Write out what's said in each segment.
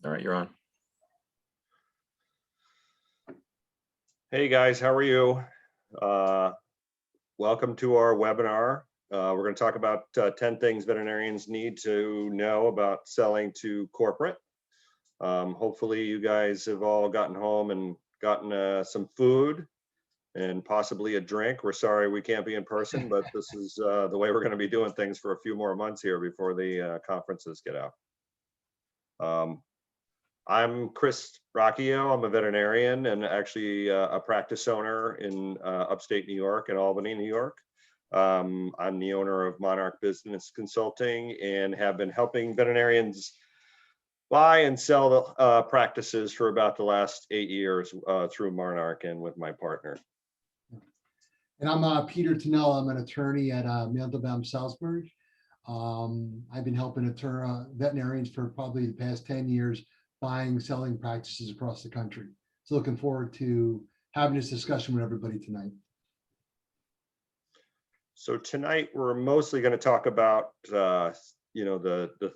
All right, you're on. Hey guys, how are you? Welcome to our webinar. We're going to talk about 10 things veterinarians need to know about selling to corporate. Hopefully you guys have all gotten home and gotten some food and possibly a drink. We're sorry we can't be in person, but this is the way we're going to be doing things for a few more months here before the conferences get out. I'm Chris Rocchio. I'm a veterinarian and actually a practice owner in upstate New York and Albany, New York. I'm the owner of Monarch Business Consulting and have been helping veterinarians buy and sell practices for about the last 8 years through Monarch and with my partner. And I'm Peter Tannell. I'm an attorney at Mandelbaum Salisbury. I've been helping veterinarians for probably the past 10 years, buying, selling practices across the country. So looking forward to having this discussion with everybody tonight. So tonight we're mostly going to talk about the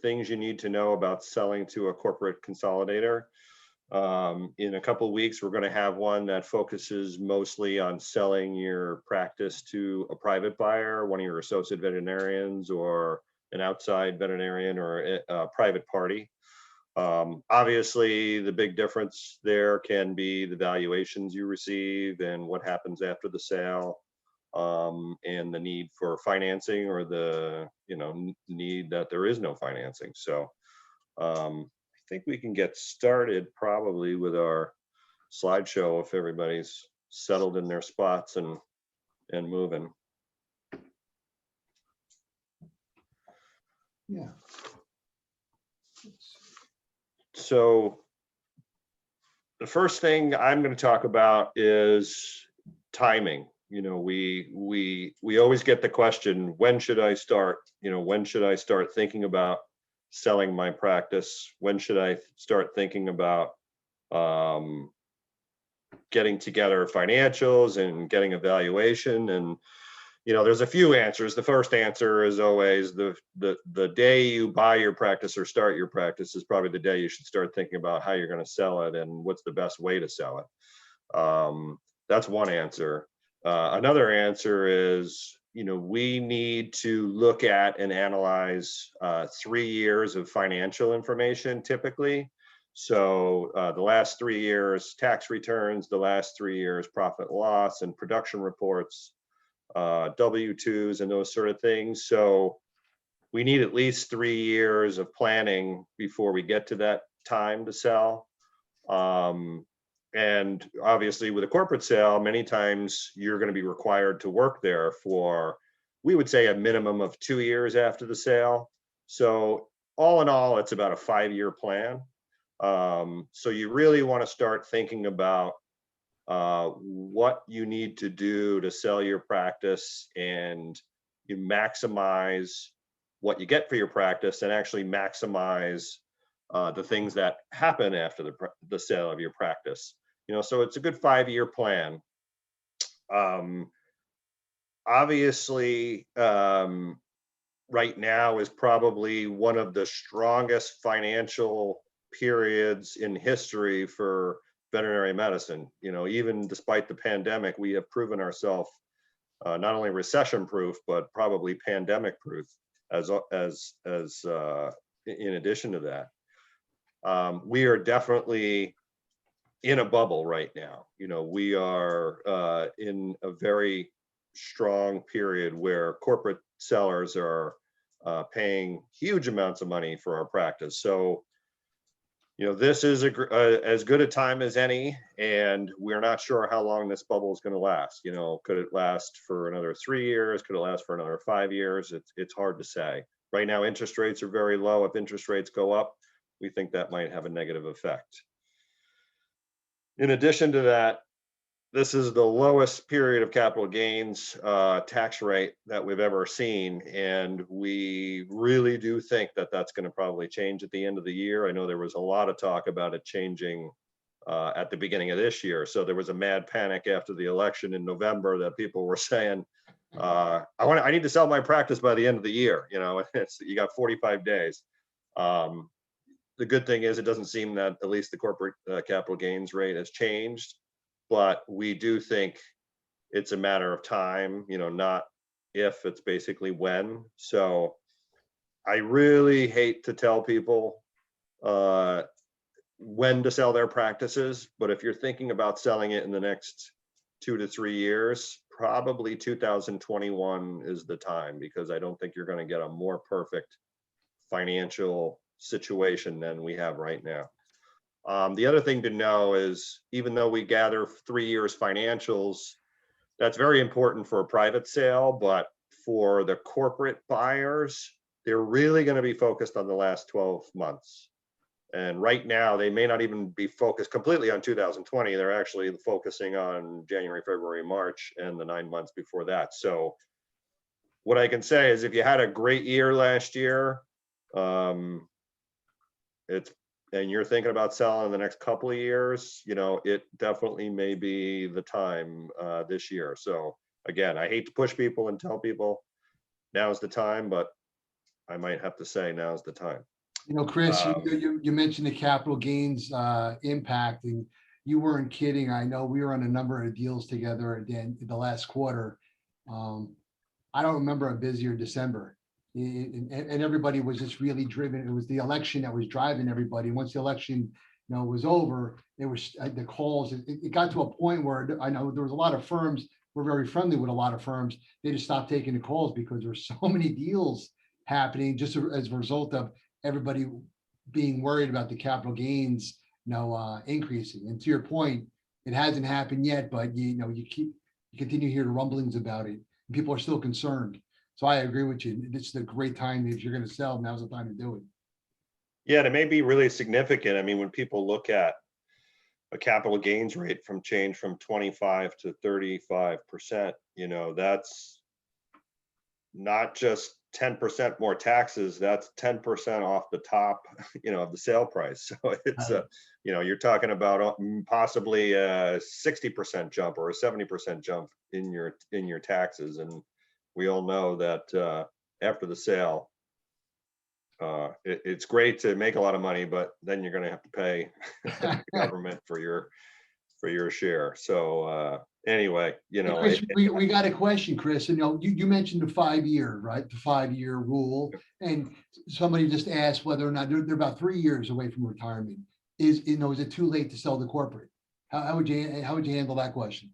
things you need to know about selling to a corporate consolidator. In a couple of weeks, we're going to have one that focuses mostly on selling your practice to a private buyer, one of your associate veterinarians or an outside veterinarian or a private party. Obviously, the big difference there can be the valuations you receive and what happens after the sale, and the need for financing or the need that there is no financing. So I think we can get started probably with our slideshow if everybody's settled in their spots and moving. Yeah. So the first thing I'm going to talk about is timing. We always get the question, when should I start? When should I start thinking about selling my practice? When should I start thinking about getting together financials and getting a valuation? And there's a few answers. The first answer is always the day you buy your practice or start your practice is probably the day you should start thinking about how you're going to sell it and what's the best way to sell it. That's one answer. Another answer is, we need to look at and analyze 3 years of financial information typically. So the last 3 years tax returns, the last 3 years profit loss and production reports, W-2s and those sort of things. So we need at least 3 years of planning before we get to that time to sell. And obviously with a corporate sale, many times you're going to be required to work there for, we would say, a minimum of 2 years after the sale. So all in all, it's about a 5-year plan. So you really want to start thinking about what you need to do to sell your practice, and you maximize what you get for your practice and actually maximize the things that happen after the sale of your practice. So it's a good 5-year plan. Obviously, right now is probably one of the strongest financial periods in history for veterinary medicine. Even despite the pandemic, we have proven ourselves not only recession proof, but probably pandemic proof as in addition to that. We are definitely in a bubble right now. We are in a very strong period where corporate sellers are paying huge amounts of money for our practice. So this is as good a time as any, and we're not sure how long this bubble is going to last. Could it last for another 3 years? Could it last for another 5 years? It's hard to say. Right now, interest rates are very low. If interest rates go up, we think that might have a negative effect. In addition to that, this is the lowest period of capital gains tax rate that we've ever seen, and we really do think that that's going to probably change at the end of the year. I know there was a lot of talk about it changing at the beginning of this year. So there was a mad panic after the election in November that people were saying, I need to sell my practice by the end of the year. You got 45 days. the good thing is it doesn't seem that at least the corporate capital gains rate has changed, but we do think it's a matter of time, not if, it's basically when. So I really hate to tell people when to sell their practices, but if you're thinking about selling it in the next 2 to 3 years, probably 2021 is the time, because I don't think you're going to get a more perfect financial situation than we have right now. The other thing to know is, even though we gather 3 years financials, that's very important for a private sale, but for the corporate buyers, they're really going to be focused on the last 12 months. And right now, they may not even be focused completely on 2020. They're actually focusing on January, February, March, and the 9 months before that. So what I can say is, if you had a great year last year, and you're thinking about selling in the next couple of years, it definitely may be the time this year. So again, I hate to push people and tell people now's the time, but I might have to say now's the time. Chris, you mentioned the capital gains impact, and you weren't kidding. I know we were on a number of deals together again in the last quarter. I don't remember a busier December. And everybody was just really driven. It was the election that was driving everybody. Once the election, was over, it was the calls. It got to a point where I know there was a lot of firms. We're very friendly with a lot of firms. They just stopped taking the calls because there were so many deals happening, just as a result of everybody being worried about the capital gains, increasing. And to your point, it hasn't happened yet, but you continue to hear the rumblings about it. And people are still concerned. So I agree with you. This is a great time. If you're going to sell, now's the time to do it. Yeah, and it may be really significant. I mean, when people look at a capital gains rate from 25 to 35%, that's not just 10% more taxes, that's 10% off the top, of the sale price. So it's you're talking about possibly a 60% jump or a 70% jump in your taxes. And we all know that after the sale, it's great to make a lot of money, but then you're going to have to pay the government for your share. So anyway, Chris, we got a question, Chris. And you mentioned the 5-year, right? The 5-year rule, and somebody just asked whether or not they're about 3 years away from retirement. Is it too late to sell the corporate? How would you handle that question?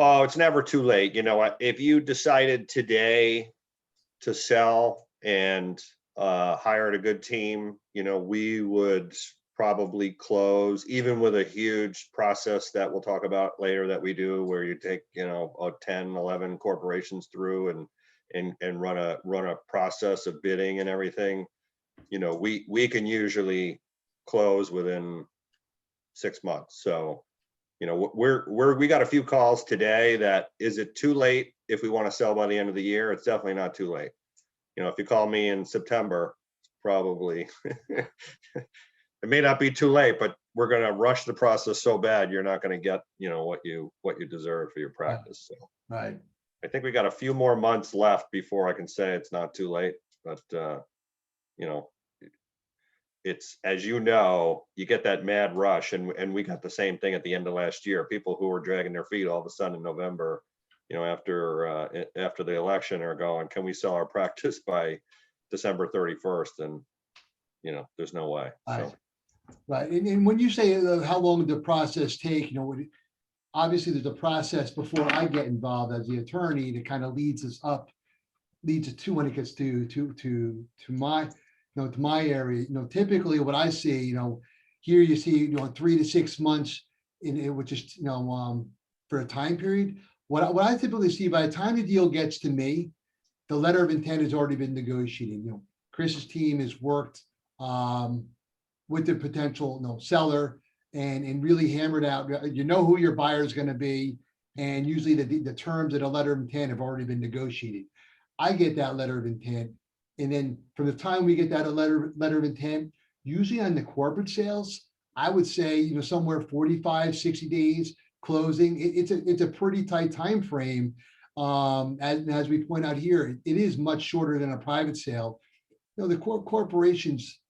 Oh, it's never too late. If you decided today to sell and hired a good team, we would probably close, even with a huge process that we'll talk about later that we do, where you take 10, 11 corporations through and run a process of bidding and everything. We can usually close within 6 months. So we got a few calls today that, is it too late if we want to sell by the end of the year? It's definitely not too late. If you call me in September, probably it may not be too late, but we're going to rush the process so bad you're not going to get what you deserve for your practice. So right. I think we got a few more months left before I can say it's not too late. But it's, as you get that mad rush, and we got the same thing at the end of last year. People who were dragging their feet all of a sudden in November, after the election, are going, can we sell our practice by December 31st? And there's no way. Right. So. Right. And when you say how long did the process take, obviously there's a process before I get involved as the attorney that kind of leads us to when it gets to my area. Typically what I see, here you see, 3 to 6 months which is, for a time period. What I typically see, by the time the deal gets to me, the letter of intent has already been negotiated. Chris's team has worked with the potential seller and really hammered out, who your buyer is going to be. And usually the terms of the letter of intent have already been negotiated. I get that letter of intent. And then from the time we get that letter of intent, usually on the corporate sales, I would say, somewhere 45, 60 days closing. It's a pretty tight time frame. As we point out here, it is much shorter than a private sale. The corporations,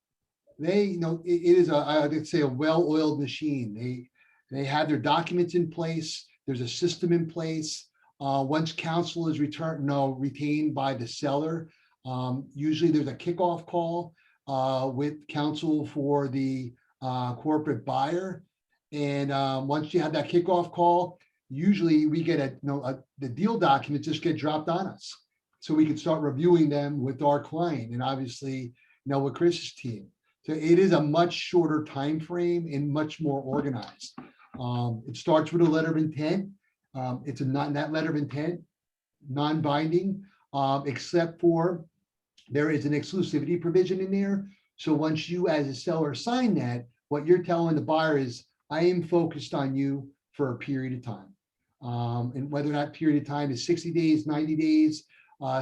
it is I would say a well-oiled machine. They have their documents in place. There's a system in place. Once counsel is retained by the seller, usually there's a kickoff call with counsel for the corporate buyer. And once you have that kickoff call, usually we get the deal documents just get dropped on us. So we can start reviewing them with our client and obviously, with Chris's team. So it is a much shorter time frame and much more organized. It starts with a letter of intent. It's that letter of intent, non-binding, except for there is an exclusivity provision in there. So once you as a seller sign that, what you're telling the buyer is, I am focused on you for a period of time. And whether that period of time is 60 days, 90 days,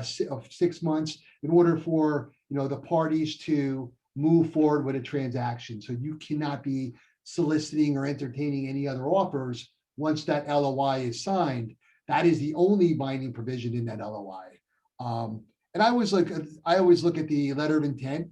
6 months, in order for the parties to move forward with a transaction. So you cannot be soliciting or entertaining any other offers once that LOI is signed. That is the only binding provision in that LOI. And I always look at the letter of intent.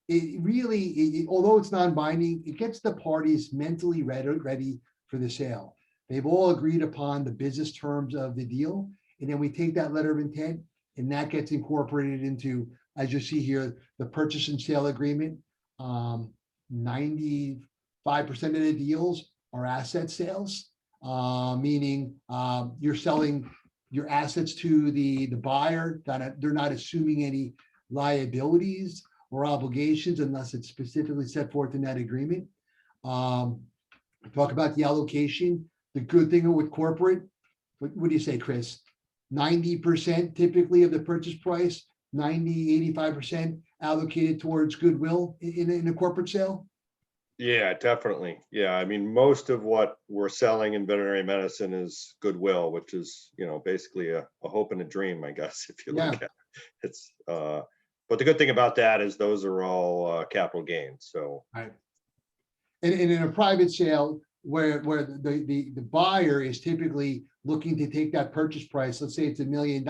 It really, although it's non-binding, it gets the parties mentally ready for the sale. They've all agreed upon the business terms of the deal. And then we take that letter of intent and that gets incorporated into, as you see here, the purchase and sale agreement. 95% of the deals are asset sales, meaning you're selling your assets to the buyer, that they're not assuming any liabilities or obligations unless it's specifically set forth in that agreement. Talk about the allocation. The good thing with corporate, what do you say, Chris? 90% typically of the purchase price, 85% allocated towards goodwill in a corporate sale? Yeah, definitely. Yeah, I mean, most of what we're selling in veterinary medicine is goodwill, which is, basically a hope and a dream, I guess, if you look at it. It's, but the good thing about that is those are all capital gains. So, right. And in a private sale, where the buyer is typically looking to take that purchase price, let's say it's $1 million,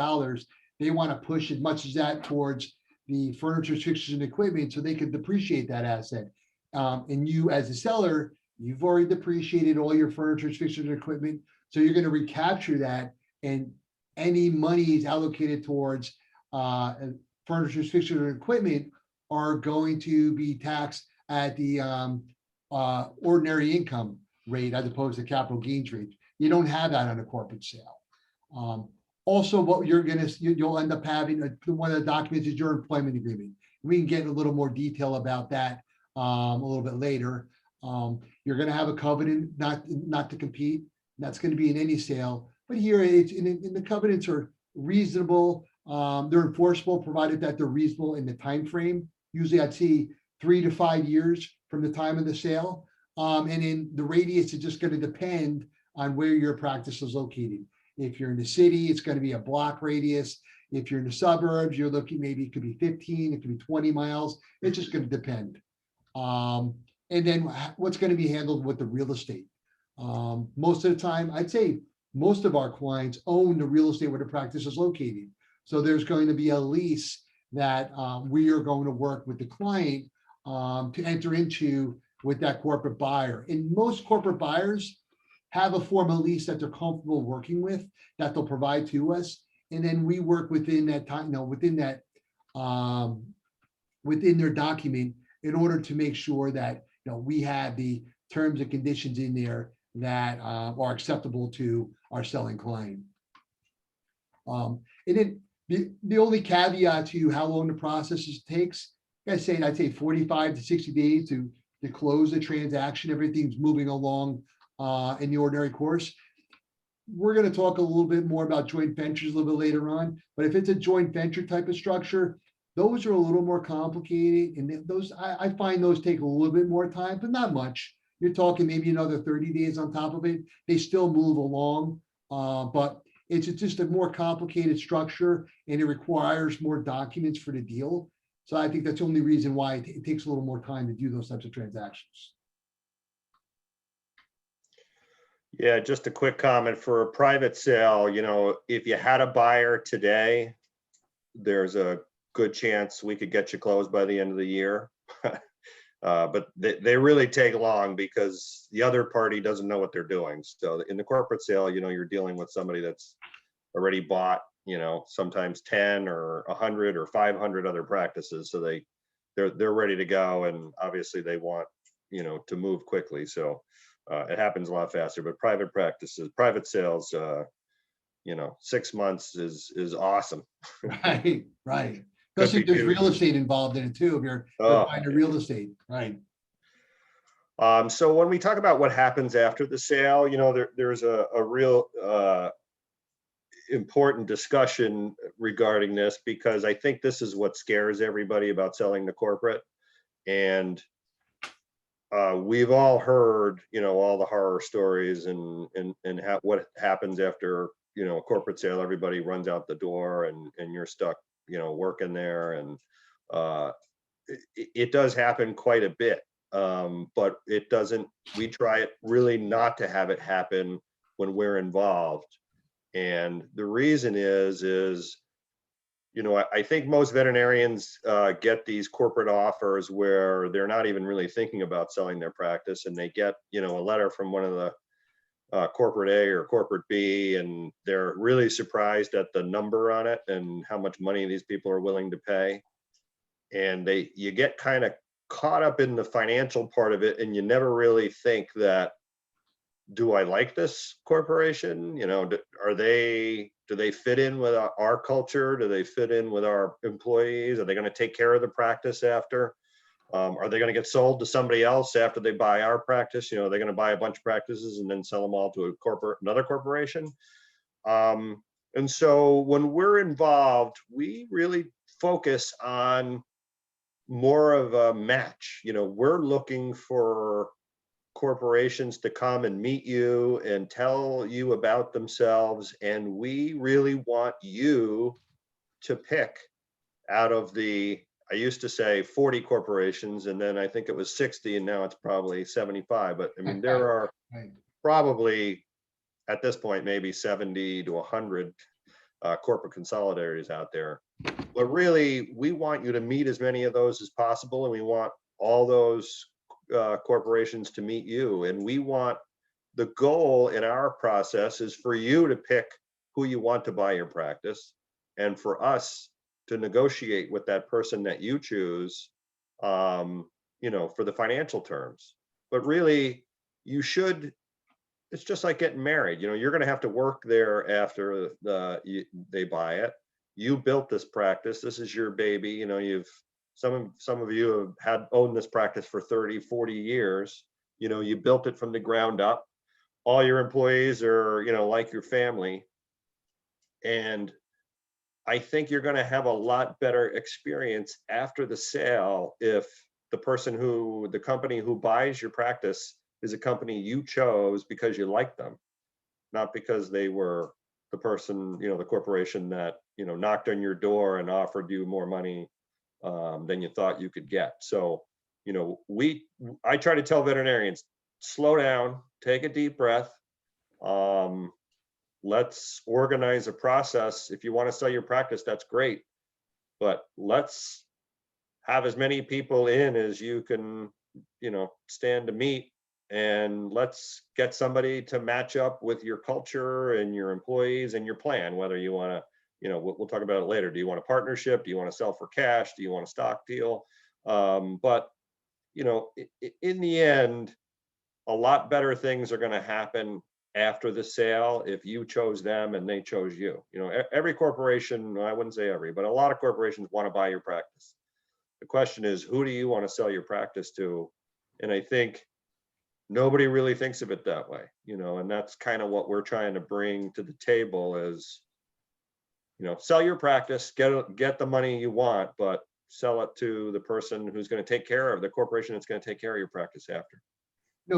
they want to push as much as that towards the furniture, fixtures, and equipment so they can depreciate that asset. And you, as a seller, you've already depreciated all your furniture, fixtures, and equipment. So you're going to recapture that, and any monies allocated towards furniture, fixtures, and equipment are going to be taxed at the ordinary income rate as opposed to capital gains rate. You don't have that on a corporate sale. Also, what you'll end up having, one of the documents is your employment agreement. We can get a little more detail about that a little bit later. You're going to have a covenant not to compete. That's going to be in any sale. But here, it's in the covenants are reasonable. They're enforceable, provided that they're reasonable in the time frame. Usually, I'd see 3 to 5 years from the time of the sale. And in the radius, it's just going to depend on where your practice is located. If you're in the city, it's going to be a block radius. If you're in the suburbs, you're looking, maybe it could be 15, it could be 20 miles. It's just going to depend. And then what's going to be handled with the real estate. Most of the time, I'd say most of our clients own the real estate where the practice is located. So there's going to be a lease that we are going to work with the client to enter into with that corporate buyer. And most corporate buyers have a form of lease that they're comfortable working with, that they'll provide to us. And then we work within that time, within their document, in order to make sure that we have the terms and conditions in there that are acceptable to our selling client. And then the only caveat to how long the process takes, I'd say 45 to 60 days to close the transaction. Everything's moving along in the ordinary course. We're going to talk a little bit more about joint ventures a little bit later on, but if it's a joint venture type of structure, those are a little more complicated, and those I find those take a little bit more time, but not much. You're talking maybe another 30 days on top of it. They still move along, but it's just a more complicated structure, and it requires more documents for the deal. So I think that's the only reason why it takes a little more time to do those types of transactions. Yeah, just a quick comment for a private sale. If you had a buyer today, there's a good chance we could get you closed by the end of the year. But they really take long because the other party doesn't know what they're doing. So in the corporate sale, you're dealing with somebody that's already bought, sometimes 10 or 100 or 500 other practices. So they're ready to go. And obviously they want, to move quickly. So it happens a lot faster, but private practices, private sales, 6 months is awesome. Right, right. Could Especially be if there's two. real estate involved in it too, if you're Oh, buying the real estate, right? so when we talk about what happens after the sale, there's a real important discussion regarding this, because I think this is what scares everybody about selling to corporate. And we've all heard, all the horror stories and what happens after, a corporate sale. Everybody runs out the door and you're stuck, working there. And it does happen quite a bit. But we try it really not to have it happen when we're involved. And the reason is, I think most veterinarians get these corporate offers where they're not even really thinking about selling their practice, and they get, a letter from one of the corporate A or corporate B, and they're really surprised at the number on it and how much money these people are willing to pay. And you get kind of caught up in the financial part of it, and you never really think that, do I like this corporation? Do they fit in with our culture? Do they fit in with our employees? Are they going to take care of the practice after? Are they going to get sold to somebody else after they buy our practice? Are they going to buy a bunch of practices and then sell them all to another corporation? And so when we're involved, we really focus on more of a match. We're looking for corporations to come and meet you and tell you about themselves. And we really want you to pick out of I used to say 40 corporations, and then I think it was 60, and now it's probably 75. But I mean, there are Right. probably at this point, maybe 70 to 100 corporate consolidators out there. But really, we want you to meet as many of those as possible, and we want all those corporations to meet you. And the goal in our process is for you to pick who you want to buy your practice, and for us to negotiate with that person that you choose, for the financial terms. But really, it's just like getting married. You're going to have to work there after they buy it. You built this practice. This is your baby. Some of you have owned this practice for 30, 40 years. You built it from the ground up. All your employees are, like your family. And I think you're going to have a lot better experience after the sale if the company who buys your practice is a company you chose because you like them, not because they were the person, the corporation that, knocked on your door and offered you more money than you thought you could get. So, I try to tell veterinarians, slow down, take a deep breath. Let's organize a process. If you want to sell your practice, that's great. But let's have as many people in as you can, stand to meet. And let's get somebody to match up with your culture and your employees and your plan, whether you want to, we'll talk about it later. Do you want a partnership? Do you want to sell for cash? Do you want a stock deal? But, in the end, a lot better things are going to happen after the sale if you chose them and they chose you. Every corporation, I wouldn't say every, but a lot of corporations want to buy your practice. The question is, who do you want to sell your practice to? And I think nobody really thinks of it that way, and that's kind of what we're trying to bring to the table is, sell your practice, get the money you want, but sell it to the person who's going to take care of the corporation that's going to take care of your practice after.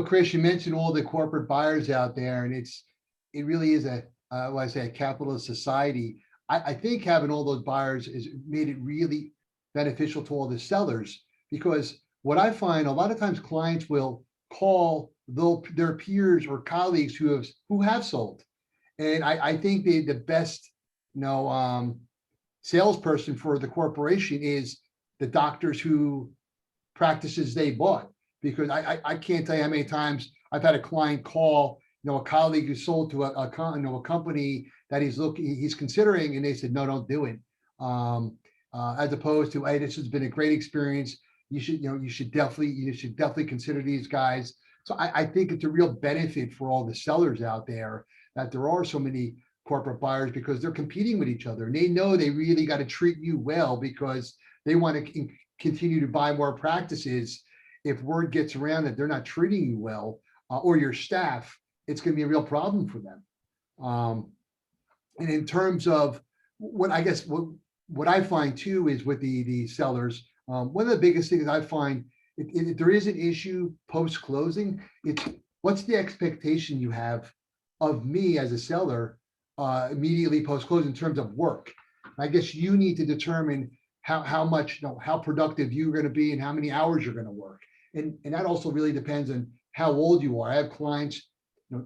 Chris, you mentioned all the corporate buyers out there, and it really is a capitalist society. I think having all those buyers is made it really beneficial to all the sellers, because what I find a lot of times clients will call their peers or colleagues who have sold. And I think the best, salesperson for the corporation is the doctors who practices they bought. Because I can't tell you how many times I've had a client call, a colleague who sold to a company that he's considering, and they said, no, don't do it. As opposed to, hey, this has been a great experience. You should definitely consider these guys. So I think it's a real benefit for all the sellers out there that there are so many corporate buyers, because they're competing with each other and they know they really got to treat you well, because they want to continue to buy more practices. If word gets around that they're not treating you well, or your staff, it's going to be a real problem for them. And in terms of what I find too is with the sellers, one of the biggest things I find, if there is an issue post closing, it's what's the expectation you have of me as a seller immediately post close in terms of work. I guess you need to determine how much, how productive you're going to be and how many hours you're going to work. And that also really depends on how old you are. I have clients,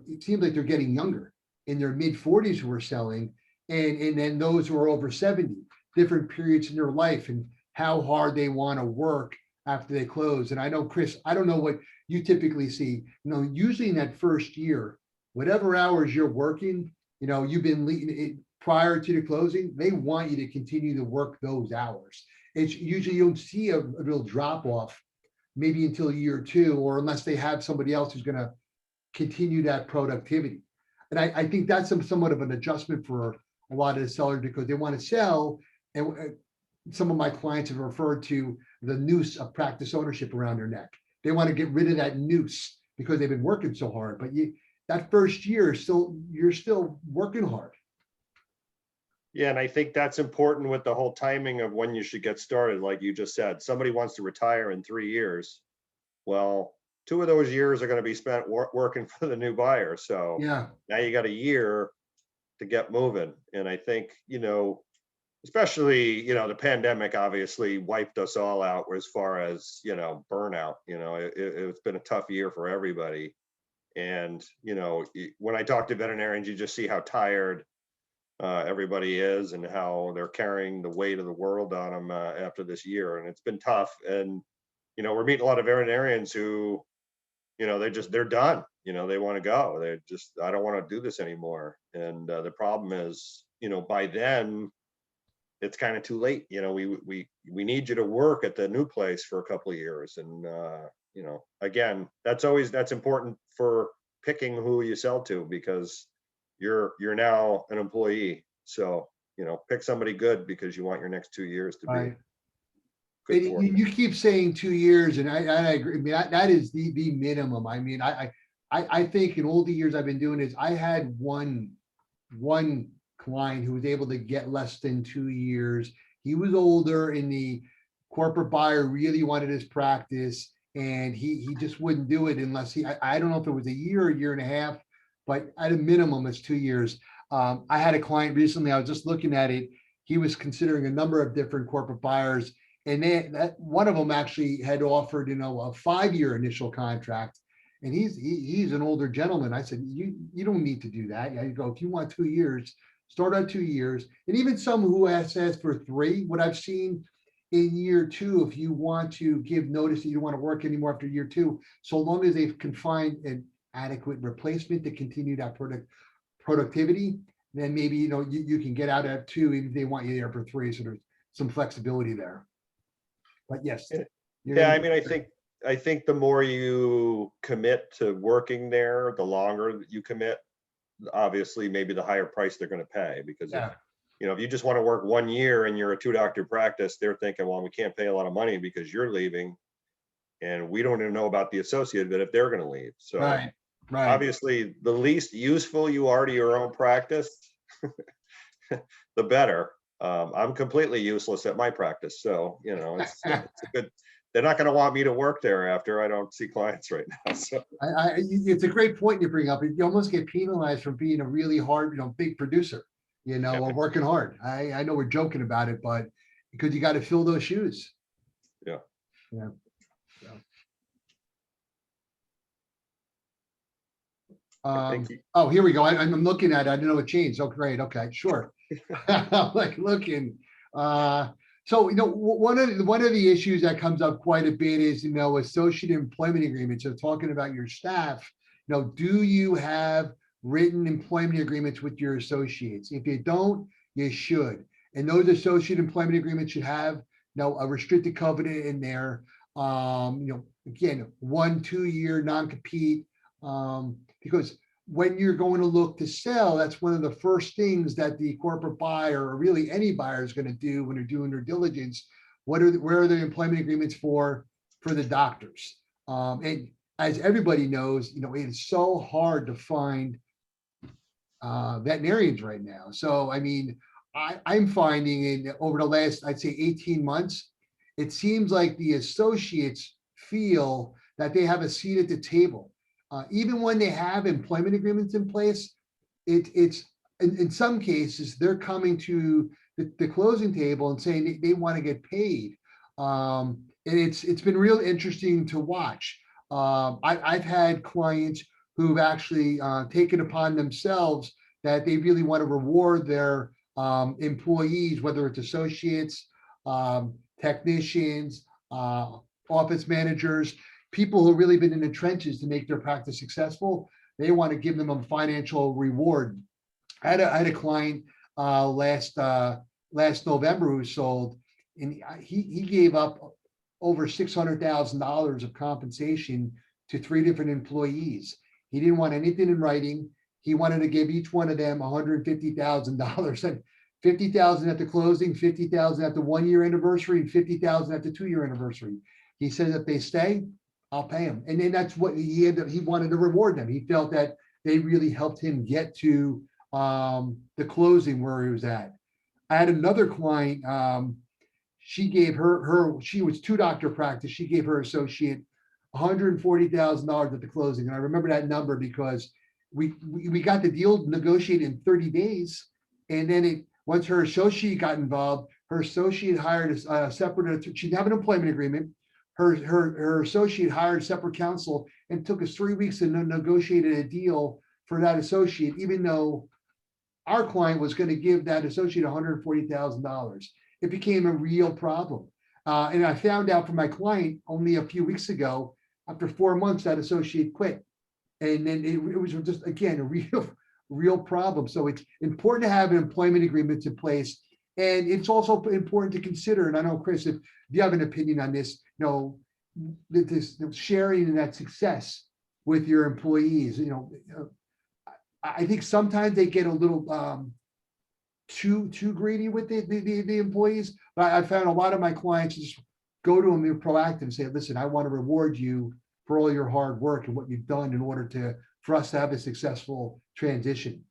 it seems like they're getting younger, in their mid 40s who are selling, and then those who are over 70, different periods in their life and how hard they want to work after they close. And I know, Chris, I don't know what you typically see, usually in that first year, whatever hours you're working, you've been leading prior to the closing, they want you to continue to work those hours. It's usually, you don't see a real drop off maybe until year 2, or unless they have somebody else who's going to continue that productivity. And I think that's somewhat of an adjustment for a lot of the sellers, because they want to sell. And some of my clients have referred to the noose of practice ownership around their neck. They want to get rid of that noose because they've been working so hard. But that first year, you're still working hard. Yeah, and I think that's important with the whole timing of when you should get started. Like you just said, somebody wants to retire in 3 years. Well, 2 of those years are going to be spent working for the new buyer. So Yeah, now you got a year to get moving. And I think, especially, the pandemic obviously wiped us all out as far as, burnout. It's been a tough year for everybody. And, when I talk to veterinarians, you just see how tired everybody is and how they're carrying the weight of the world on them after this year. And it's been tough. And, we're meeting a lot of veterinarians who, they're done. They want to go. They're just, I don't want to do this anymore. And the problem is, by then it's kind of too late. We need you to work at the new place for a couple of years. And, again, that's important for picking who you sell to, because you're now an employee. So, pick somebody good, because you want your next 2 years to be right. good And for you. you keep saying 2 years, and I agree. I mean, that is the minimum. I mean, I think in all the years I've been doing this, I had one client who was able to get less than 2 years. He was older, and the corporate buyer really wanted his practice, and he just wouldn't do it unless I don't know if it was a year and a half, but at a minimum, it's 2 years. I had a client recently, I was just looking at it. He was considering a number of different corporate buyers, and that one of them actually had offered, a 5-year initial contract. And he's an older gentleman. I said, you don't need to do that. I go, if you want 2 years, start on 2 years. And even some who has asked for 3, what I've seen in year 2, if you want to give notice that you don't want to work anymore after year 2, so long as they can find an adequate replacement to continue that productivity, then maybe, you can get out at 2, even if they want you there for 3. So there's some flexibility there. But yes. Yeah, I mean, I think the more you commit to working there, the longer you commit, obviously maybe the higher price they're going to pay. Because Yeah. if you just want to work 1 year and you're a 2-doctor practice, they're thinking, well, we can't pay a lot of money because you're leaving, and we don't even know about the associate, but if they're going to leave. So Right. obviously the least useful you are to your own practice, the better. I'm completely useless at my practice. So, it's a good, they're not going to want me to work there after I don't see clients right now. So It's a great point you bring up. You almost get penalized for being a really hard, big producer, or working hard. I know we're joking about it, but because you got to fill those shoes. Yeah. Yeah. Oh, here we go. I'm looking at it. I didn't know it changed. Oh, great. Okay, sure. I'm like looking. So, one of the issues that comes up quite a bit is, associate employment agreements. So talking about your staff, do you have written employment agreements with your associates? If you don't, you should. And those associate employment agreements should have, a restricted covenant in there. Again, 1-2 year non-compete, because when you're going to look to sell, that's one of the first things that the corporate buyer, or really any buyer, is going to do when they're doing their diligence. Where are the employment agreements for the doctors? And as everybody knows, it is so hard to find veterinarians right now. So, I mean, I'm finding over the last, I'd say 18 months, it seems like the associates feel that they have a seat at the table. Even when they have employment agreements in place, it's in some cases, they're coming to the closing table and saying they want to get paid. And it's been real interesting to watch. I've had clients who've actually taken upon themselves that they really want to reward their employees, whether it's associates, technicians, office managers, people who've really been in the trenches to make their practice successful. They want to give them a financial reward. I had a client last November who sold, and he gave up over $600,000 of compensation to 3 different employees. He didn't want anything in writing. He wanted to give each one of them $150,000, and 50,000 at the closing, 50,000 at the 1 year anniversary, and 50,000 at the 2 year anniversary. He says if they stay, I'll pay them. And then that's what he wanted to reward them. He felt that they really helped him get to the closing where he was at. I had another client. She gave she was 2 doctor practice. She gave her associate $140,000 at the closing. And I remember that number because we got the deal negotiated in 30 days. And then once her associate got involved, her associate hired a separate, she didn't have an employment agreement. Her associate hired separate counsel, and took us 3 weeks to negotiate a deal for that associate, even though our client was going to give that associate $140,000. It became a real problem. And I found out from my client only a few weeks ago, after 4 months, that associate quit. And then it was just, again, a real problem. So it's important to have an employment agreements in place. And it's also important to consider, and I know, Chris, if you have an opinion on this, this sharing in that success with your employees. I think sometimes they get a little too greedy with the employees, but I found a lot of my clients just go to them and be proactive and say, listen, I want to reward you for all your hard work and what you've done in order for us to have a successful transition.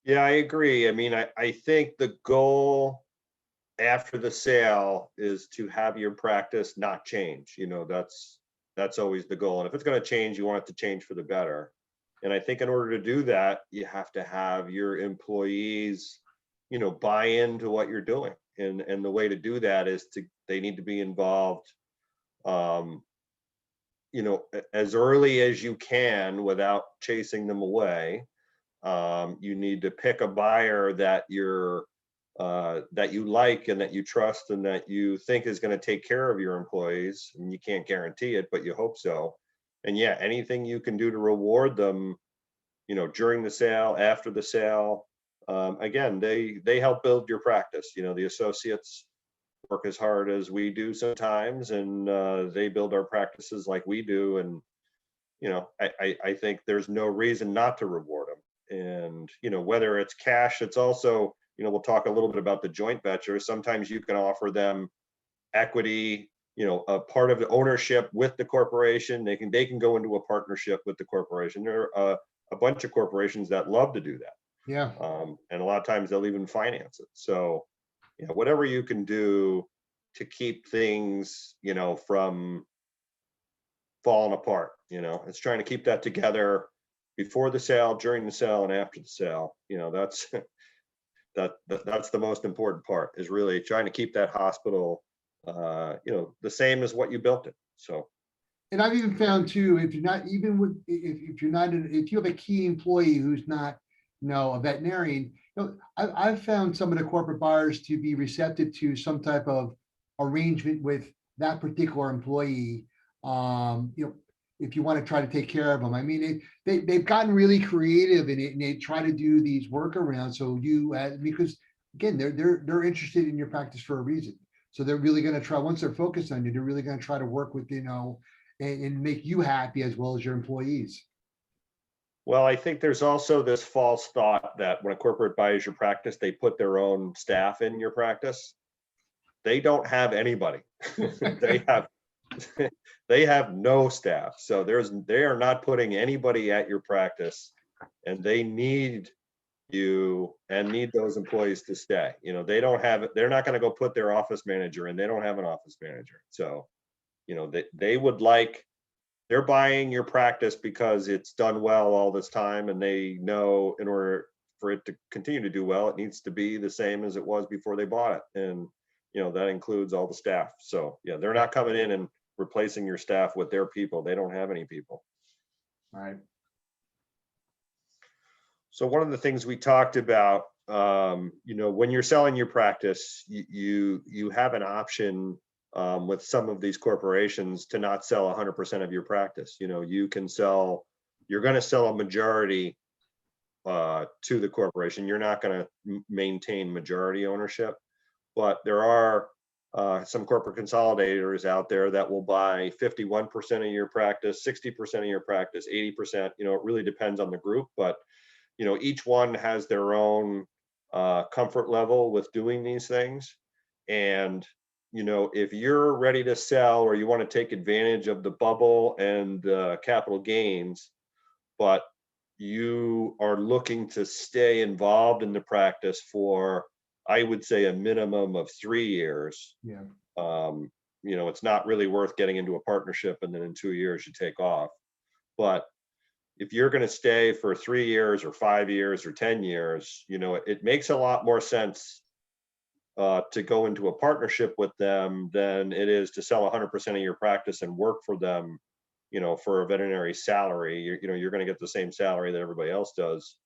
Yeah, I agree. I mean, I think the goal after the sale is to have your practice not change. That's always the goal. And if it's going to change, you want it to change for the better. And I think in order to do that, you have to have your employees, buy into what you're doing. And the way to do that is they need to be involved, as early as you can without chasing them away. You need to pick a buyer that you like and that you trust and that you think is going to take care of your employees. And you can't guarantee it, but you hope so. And yeah, anything you can do to reward them, during the sale, after the sale. Again, they help build your practice. The associates work as hard as we do sometimes, and they build our practices like we do. And I think there's no reason not to reward them. And whether it's cash, it's also, we'll talk a little bit about the joint venture. Sometimes you can offer them equity, a part of the ownership with the corporation. They can go into a partnership with the corporation. There are a bunch of corporations that love to do that. Yeah. And a lot of times they'll even finance it. So whatever you can do to keep things, from falling apart, it's trying to keep that together before the sale, during the sale, and after the sale. That's that's the most important part, is really trying to keep that hospital the same as what you built it. So, and I've even found too, if you have a key employee who's not know, a veterinarian, I've found some of the corporate buyers to be receptive to some type of arrangement with that particular employee. If you want to try to take care of them, I mean, they've gotten really creative in it, and they try to do these workarounds. So because again, they're interested in your practice for a reason. So they're really going to try, once they're focused on you, they're really going to try to work with, and make you happy as well as your employees. Well, I think there's also this false thought that when a corporate buys your practice, they put their own staff in your practice. They don't have anybody. They have they have no staff. So they are not putting anybody at your practice, and they need you and need those employees to stay. They don't have it. They're not going to go put their office manager in. They don't have an office manager. So, they would like, they're buying your practice because it's done well all this time, and they know in order for it to continue to do well, it needs to be the same as it was before they bought it. And, that includes all the staff. So yeah, they're not coming in and replacing your staff with their people. They don't have any people. All right. So one of the things we talked about, when you're selling your practice, you have an option with some of these corporations to not sell 100% of your practice. You can sell, you're going to sell a majority to the corporation. You're not going to maintain majority ownership, but there are some corporate consolidators out there that will buy 51% of your practice, 60% of your practice, 80%. It really depends on the group, but each one has their own comfort level with doing these things. And if you're ready to sell, or you want to take advantage of the bubble and capital gains, but you are looking to stay involved in the practice for, I would say, a minimum of 3 years. Yeah. It's not really worth getting into a partnership and then in 2 years you take off. But if you're going to stay for 3 years or 5 years or 10 years, it makes a lot more sense to go into a partnership with them than it is to sell 100% of your practice and work for them, for a veterinary salary. You're going to get the same salary that everybody else does,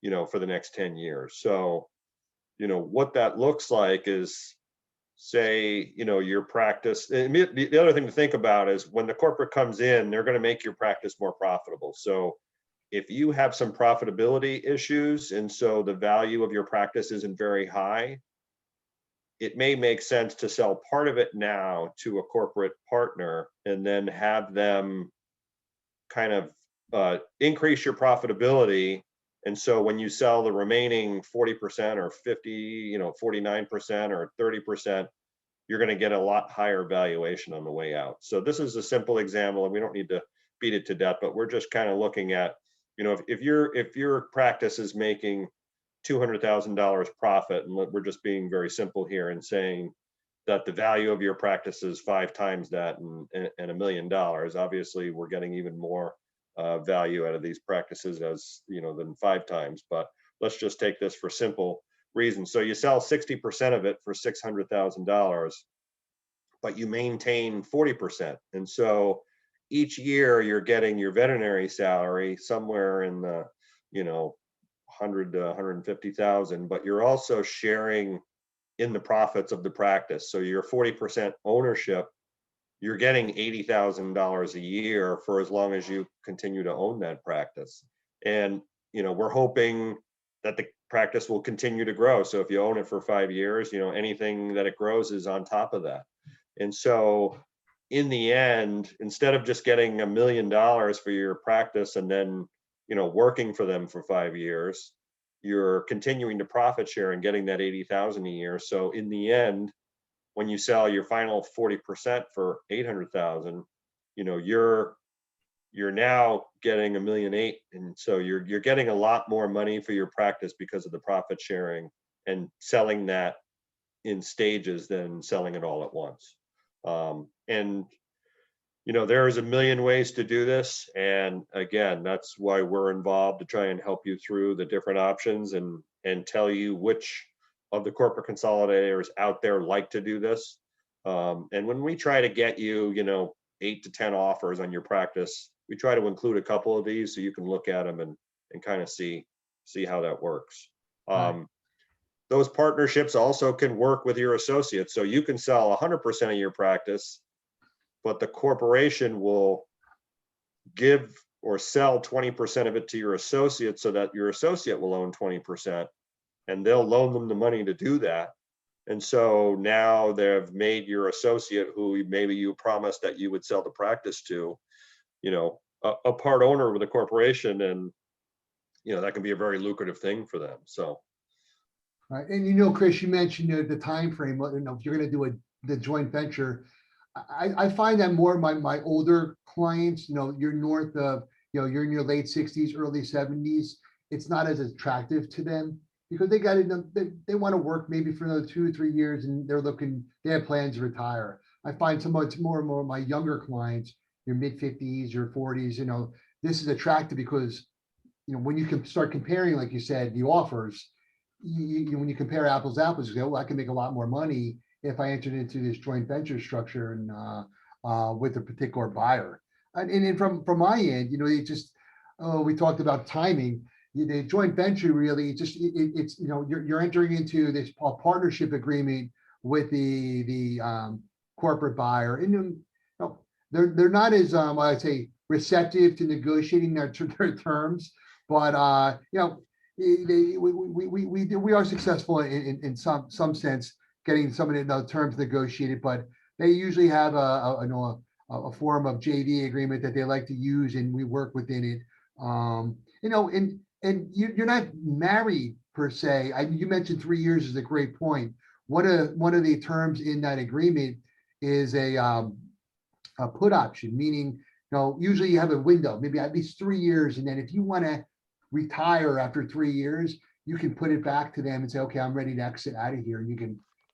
for the next 10 years. So, what that looks like is, say, your practice. The other thing to think about is when the corporate comes in, they're going to make your practice more profitable. So if you have some profitability issues, and so the value of your practice isn't very high, it may make sense to sell part of it now to a corporate partner and then have them kind of increase your profitability. And so when you sell the remaining 40% or 50, 49% or 30%, you're going to get a lot higher valuation on the way out. So this is a simple example, and we don't need to beat it to death, but we're just kind of looking at, if your practice is making $200,000 profit, and we're just being very simple here and saying that the value of your practice is 5 times that and $1 million, obviously we're getting even more value out of these practices than 5 times. But let's just take this for simple reasons. So you sell 60% of it for $600,000, but you maintain 40%. And so each year you're getting your veterinary salary somewhere in the, 100 to 150,000, but you're also sharing in the profits of the practice. So your 40% ownership, you're getting $80,000 a year for as long as you continue to own that practice. And, we're hoping that the practice will continue to grow. So if you own it for 5 years, anything that it grows is on top of that. And so in the end, instead of just getting $1 million for your practice and then, working for them for 5 years, you're continuing to profit share and getting that 80,000 a year. So in the end, when you sell your final 40% for 800,000, you're now getting $1.8 million. And so you're getting a lot more money for your practice because of the profit sharing and selling that in stages than selling it all at once. And there's a million ways to do this. And again, that's why we're involved, to try and help you through the different options and tell you which of the corporate consolidators out there like to do this. And when we try to get you, 8 to 10 offers on your practice, we try to include a couple of these so you can look at them and kind of see see how that works. Right. Those partnerships also can work with your associates. So you can sell 100% of your practice, but the corporation will give or sell 20% of it to your associate so that your associate will own 20%, and they'll loan them the money to do that. And so now they've made your associate, who maybe you promised that you would sell the practice to, a part owner with a corporation, and that can be a very lucrative thing for them. So Right. And Chris, you mentioned the time frame, if you're going to do the joint venture. I find that more of my older clients, you're north of, you're in your late 60s, early 70s. It's not as attractive to them because they got they want to work maybe for another 2 or 3 years, and they have plans to retire. I find it's more and more of my younger clients, your mid 50s, your 40s, this is attractive because, when you can start comparing, like you said, the offers, when you compare apples to apples, you go, well, I can make a lot more money if I entered into this joint venture structure and with a particular buyer. And from my end, we talked about timing. The joint venture really it's you're entering into this partnership agreement with the corporate buyer, and they're not as I'd say receptive to negotiating their terms, but we are successful in some sense getting some of the terms negotiated, but they usually have a form of JV agreement that they like to use, and we work within it. And you're not married per se. You mentioned 3 years is a great point. One of the terms in that agreement is a put option, meaning usually you have a window, maybe at least 3 years, and then if you want to retire after 3 years, you can put it back to them and say, okay, I'm ready to exit out of here, and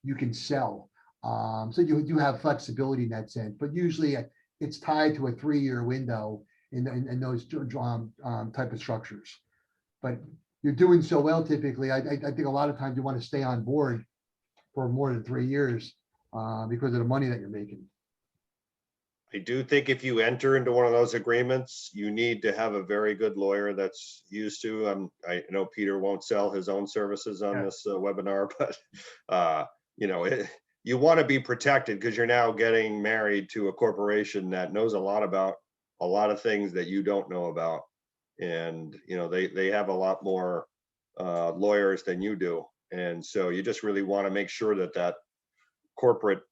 you can sell. So you do have flexibility in that sense, but usually it's tied to a 3-year window in those type of structures. But you're doing so well typically. I think a lot of times you want to stay on board for more than 3 years because of the money that you're making. I do think if you enter into one of those agreements, you need to have a very good lawyer that's used to. I know Peter won't sell his own services on this webinar, but you want to be protected because you're now getting married to a corporation that knows a lot about a lot of things that you don't know about, and they have a lot more lawyers than you do, and so you just really want to make sure that corporate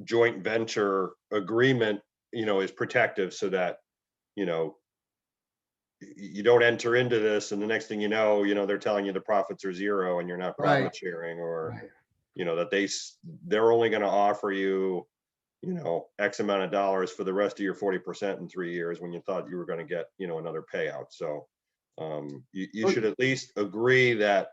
joint venture agreement is protective, so that you don't enter into this and the next thing they're telling you the profits are zero and you're not profit sharing, or that they're only going to offer you X amount of dollars for the rest of your 40% in 3 years when you thought you were going to get another payout. So you should at least agree that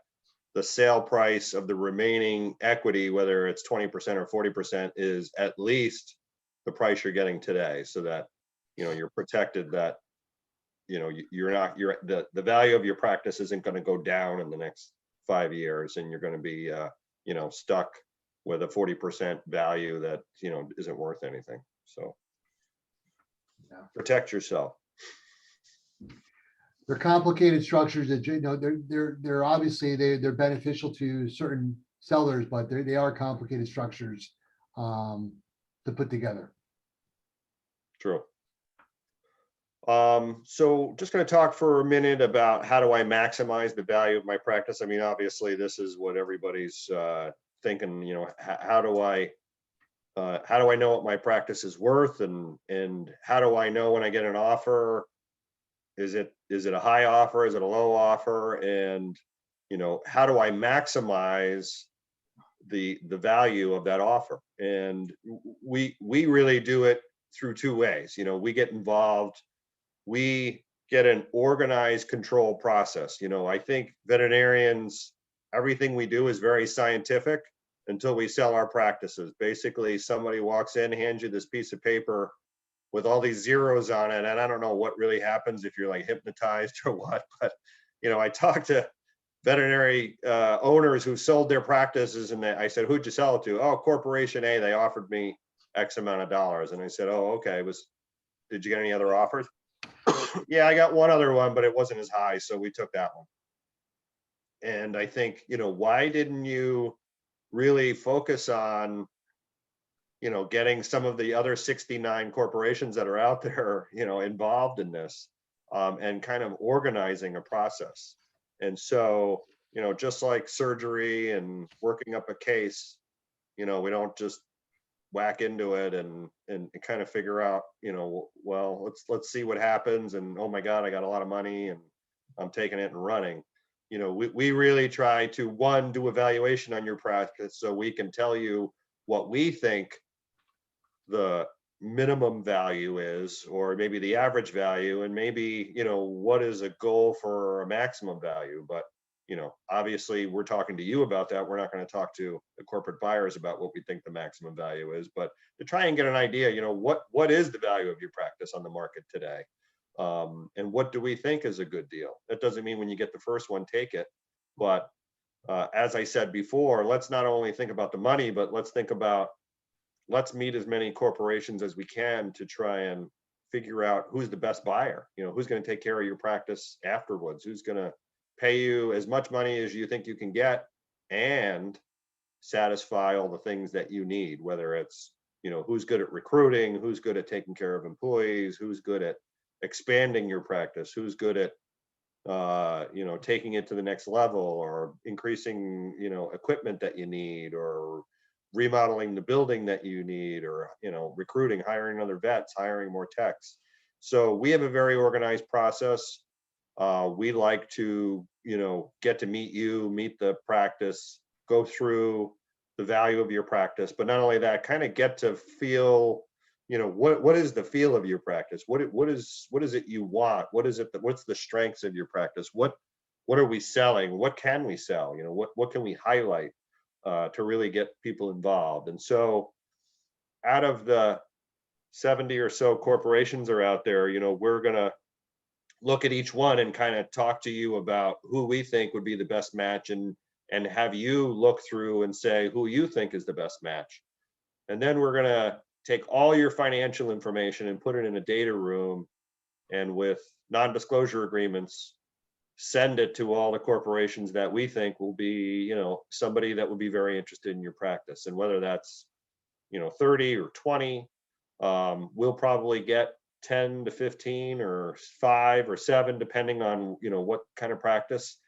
the sale price of the remaining equity, whether it's 20% or 40%, is at least the price you're getting today, so that you're protected, that the value of your practice isn't going to go down in the next 5 years, and you're going to be stuck with a 40% value that isn't worth anything. So protect yourself. They're complicated structures that they're obviously they're beneficial to certain sellers, but they are complicated structures to put together. True. So just going to talk for a minute about how do I maximize the value of my practice. I mean, obviously this is what everybody's thinking, how do I know what my practice is worth, and how do I know when I get an offer, is it a high offer, is it a low offer, and how do I maximize the value of that offer? And we really do it through 2 ways. We get involved, we get an organized control process. I think veterinarians, everything we do is very scientific until we sell our practices. Basically, somebody walks in, hands you this piece of paper with all these zeros on it, and I don't know what really happens, if you're like hypnotized or what, but I talked to veterinary owners who sold their practices, and I said, who'd you sell it to? Oh, Corporation A, they offered me X amount of dollars. And I said, oh, okay, did you get any other offers? Yeah, I got one other one, but it wasn't as high, so we took that one. And I think, why didn't you really focus on, getting some of the other 69 corporations that are out there, involved in this, and kind of organizing a process. And so, just like surgery and working up a case, we don't just whack into it and kind of figure out, well, let's see what happens. And oh my God, I got a lot of money and I'm taking it and running. We really try to, one, do evaluation on your practice so we can tell you what we think the minimum value is, or maybe the average value, and maybe, what is a goal for a maximum value. But, obviously we're talking to you about that. We're not going to talk to the corporate buyers about what we think the maximum value is, but to try and get an idea, what is the value of your practice on the market today? And what do we think is a good deal? That doesn't mean when you get the first one, take it. But as I said before, let's not only think about the money, but let's meet as many corporations as we can to try and figure out who's the best buyer, who's going to take care of your practice afterwards, who's going to pay you as much money as you think you can get and satisfy all the things that you need, whether it's, who's good at recruiting, who's good at taking care of employees, who's good at expanding your practice, who's good at taking it to the next level, or increasing, equipment that you need, or remodeling the building that you need, or, recruiting, hiring other vets, hiring more techs. So we have a very organized process. We like to, get to meet you, meet the practice, go through the value of your practice, but not only that, kind of get to feel, what is the feel of your practice? What is it you want? What's the strengths of your practice? What are we selling? What can we sell? What can we highlight to really get people involved? And so out of the 70 or so corporations are out there, we're gonna look at each one and kind of talk to you about who we think would be the best match, and have you look through and say who you think is the best match. And then we're going to take all your financial information and put it in a data room, and with non-disclosure agreements, send it to all the corporations that we think will be, somebody that would be very interested in your practice. And whether that's, 30 or 20, we'll probably get 10 to 15 or 5 or 7, depending on, what kind of practice,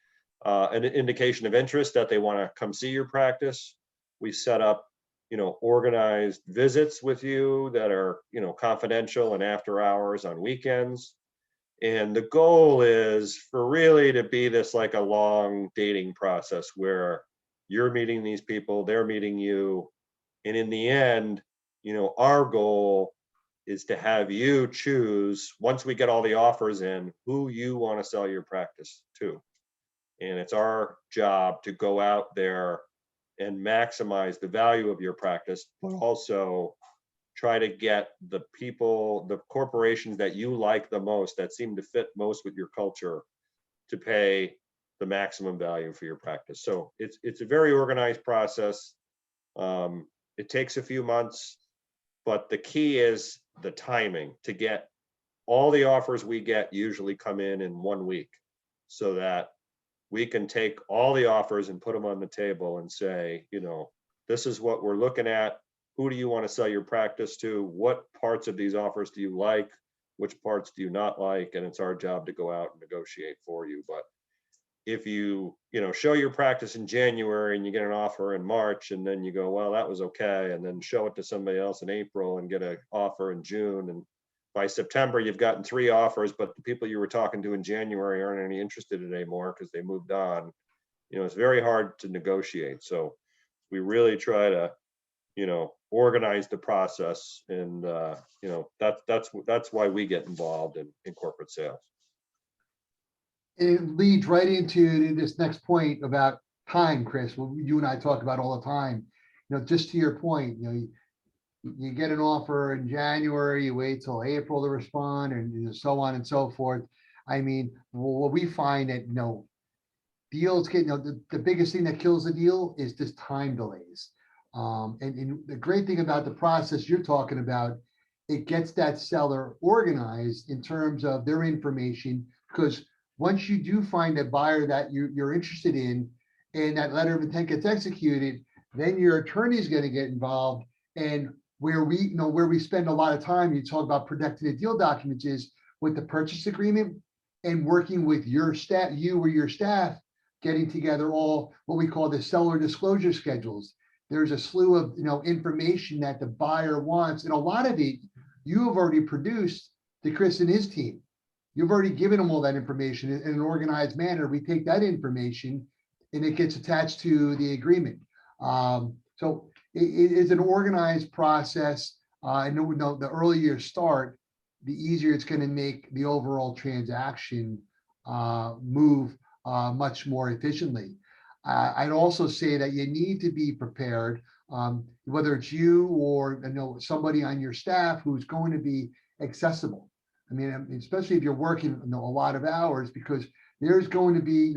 an indication of interest that they want to come see your practice. We set up, organized visits with you that are, confidential and after hours on weekends. And the goal is for really to be this like a long dating process where you're meeting these people, they're meeting you. And in the end, our goal is to have you choose, once we get all the offers in, who you want to sell your practice to. And it's our job to go out there and maximize the value of your practice, but also try to get the people, the corporations that you like the most, that seem to fit most with your culture, to pay the maximum value for your practice. So it's a very organized process. It takes a few months, but the key is the timing. To get all the offers we get usually come in 1 week, so that we can take all the offers and put them on the table and say, this is what we're looking at. Who do you want to sell your practice to? What parts of these offers do you like? Which parts do you not like? And it's our job to go out and negotiate for you. But if you, show your practice in January and you get an offer in March, and then you go, well, that was okay, and then show it to somebody else in April and get an offer in June, and by September you've gotten 3 offers, but the people you were talking to in January aren't any interested anymore because they moved on, it's very hard to negotiate. So we really try to, organize the process, and that's why we get involved in corporate sales. It leads right into this next point about time, Chris. What you and I talk about all the time. Just to your point, you get an offer in January, you wait till April to respond, and so on and so forth. I mean, what we find that, deals get, the biggest thing that kills the deal is just time delays. And the great thing about the process you're talking about, it gets that seller organized in terms of their information, because once you do find a buyer that you're interested in, and that letter of intent gets executed, then your attorney is going to get involved. And where we spend a lot of time, you talk about protecting the deal documents, is with the purchase agreement and working with your staff, you or your staff, getting together all what we call the seller disclosure schedules. There's a slew of information that the buyer wants, and a lot of it you have already produced to Chris and his team. You've already given them all that information in an organized manner. We take that information and it gets attached to the agreement. So it is an organized process. I know the earlier you start, the easier it's going to make the overall transaction move much more efficiently. I'd also say that you need to be prepared, whether it's you or somebody on your staff who's going to be accessible. I mean, especially if you're working a lot of hours, because there's going to be,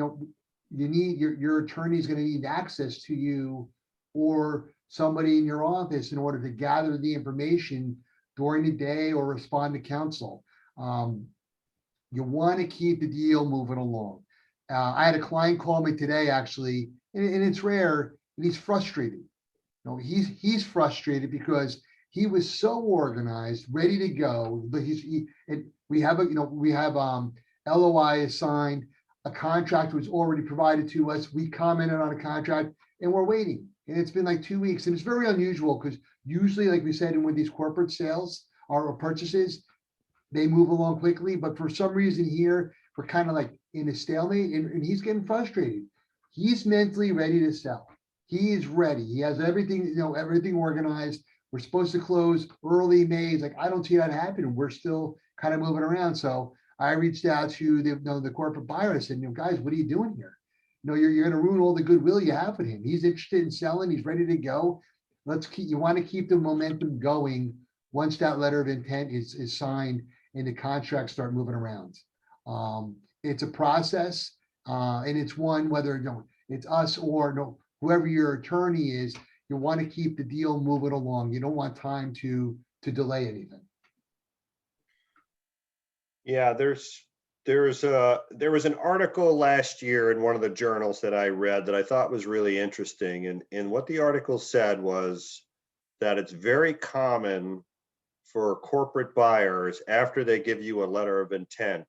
you need your attorney is going to need access to you or somebody in your office in order to gather the information during the day or respond to counsel. You want to keep the deal moving along. I had a client call me today, actually, and it's rare, and he's frustrated. He's frustrated because he was so organized, ready to go, but we have LOI is signed, a contract was already provided to us. We commented on a contract, and we're waiting. And it's been like 2 weeks, and it's very unusual because usually, like we said, with these corporate sales or purchases, they move along quickly. But for some reason here, we're kind of like in a stalemate, and he's getting frustrated. He's mentally ready to sell. He is ready. He has everything, everything organized. We're supposed to close early May. He's like, I don't see that happening. We're still kind of moving around. So I reached out to the corporate buyer. I said, guys, what are you doing here? You're going to ruin all the goodwill you have with him. He's interested in selling. He's ready to go. You want to keep the momentum going once that letter of intent is signed and the contracts start moving around. It's a process, and it's one, whether it's us or whoever your attorney is, you want to keep the deal moving along. You don't want time to delay anything. Yeah, there was an article last year in one of the journals that I read that I thought was really interesting. And what the article said was that it's very common for corporate buyers, after they give you a letter of intent,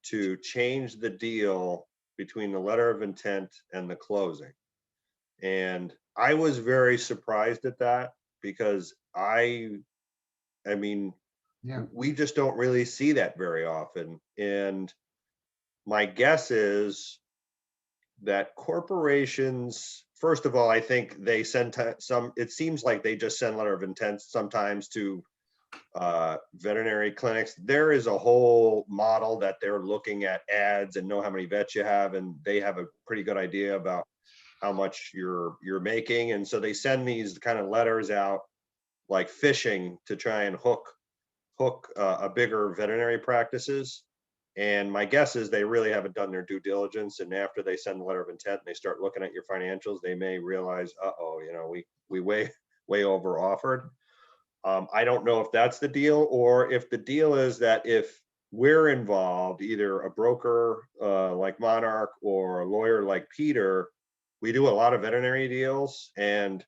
to change the deal between the letter of intent and the closing. And I was very surprised at that because I mean, Yeah. we just don't really see that very often. And my guess is that corporations, first of all, I think they send it seems like they just send letter of intent sometimes to veterinary clinics. There is a whole model that they're looking at ads and know how many vets you have, and they have a pretty good idea about how much you're making. And so they send these kind of letters out like fishing to try and hook a bigger veterinary practices. And my guess is they really haven't done their due diligence. And after they send the letter of intent and they start looking at your financials, they may realize, we way over offered. I don't know if that's the deal, or if the deal is that if we're involved, either a broker like Monarch or a lawyer like Peter, we do a lot of veterinary deals. And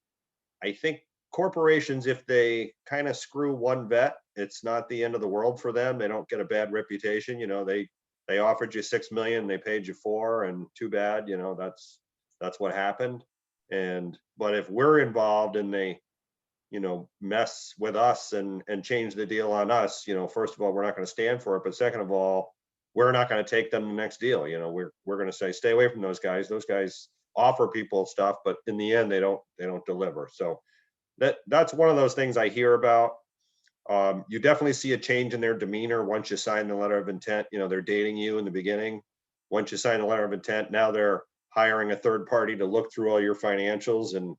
I think corporations, if they kind of screw one vet, it's not the end of the world for them. They don't get a bad reputation. They offered you 6 million, they paid you 4, and too bad, that's what happened. But if we're involved and they mess with us and change the deal on us, first of all, we're not going to stand for it. But second of all, we're not going to take them the next deal. We're going to say, stay away from those guys. Those guys offer people stuff, but in the end, they don't deliver. So that's one of those things I hear about. You definitely see a change in their demeanor once you sign the letter of intent. They're dating you in the beginning. Once you sign the letter of intent, now they're hiring a third party to look through all your financials, and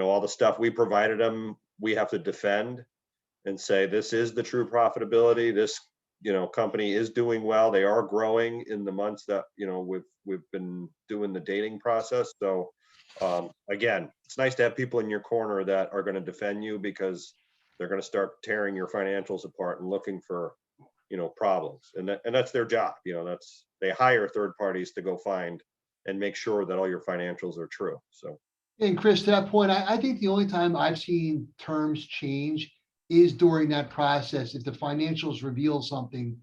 all the stuff we provided them, we have to defend and say, this is the true profitability. This, company is doing well. They are growing in the months that, we've been doing the dating process. So again, it's nice to have people in your corner that are going to defend you, because they're going to start tearing your financials apart and looking for, problems. And that's their job. They hire third parties to go find and make sure that all your financials are true. So, And Chris, to that point, I think the only time I've seen terms change is during that process, if the financials reveal something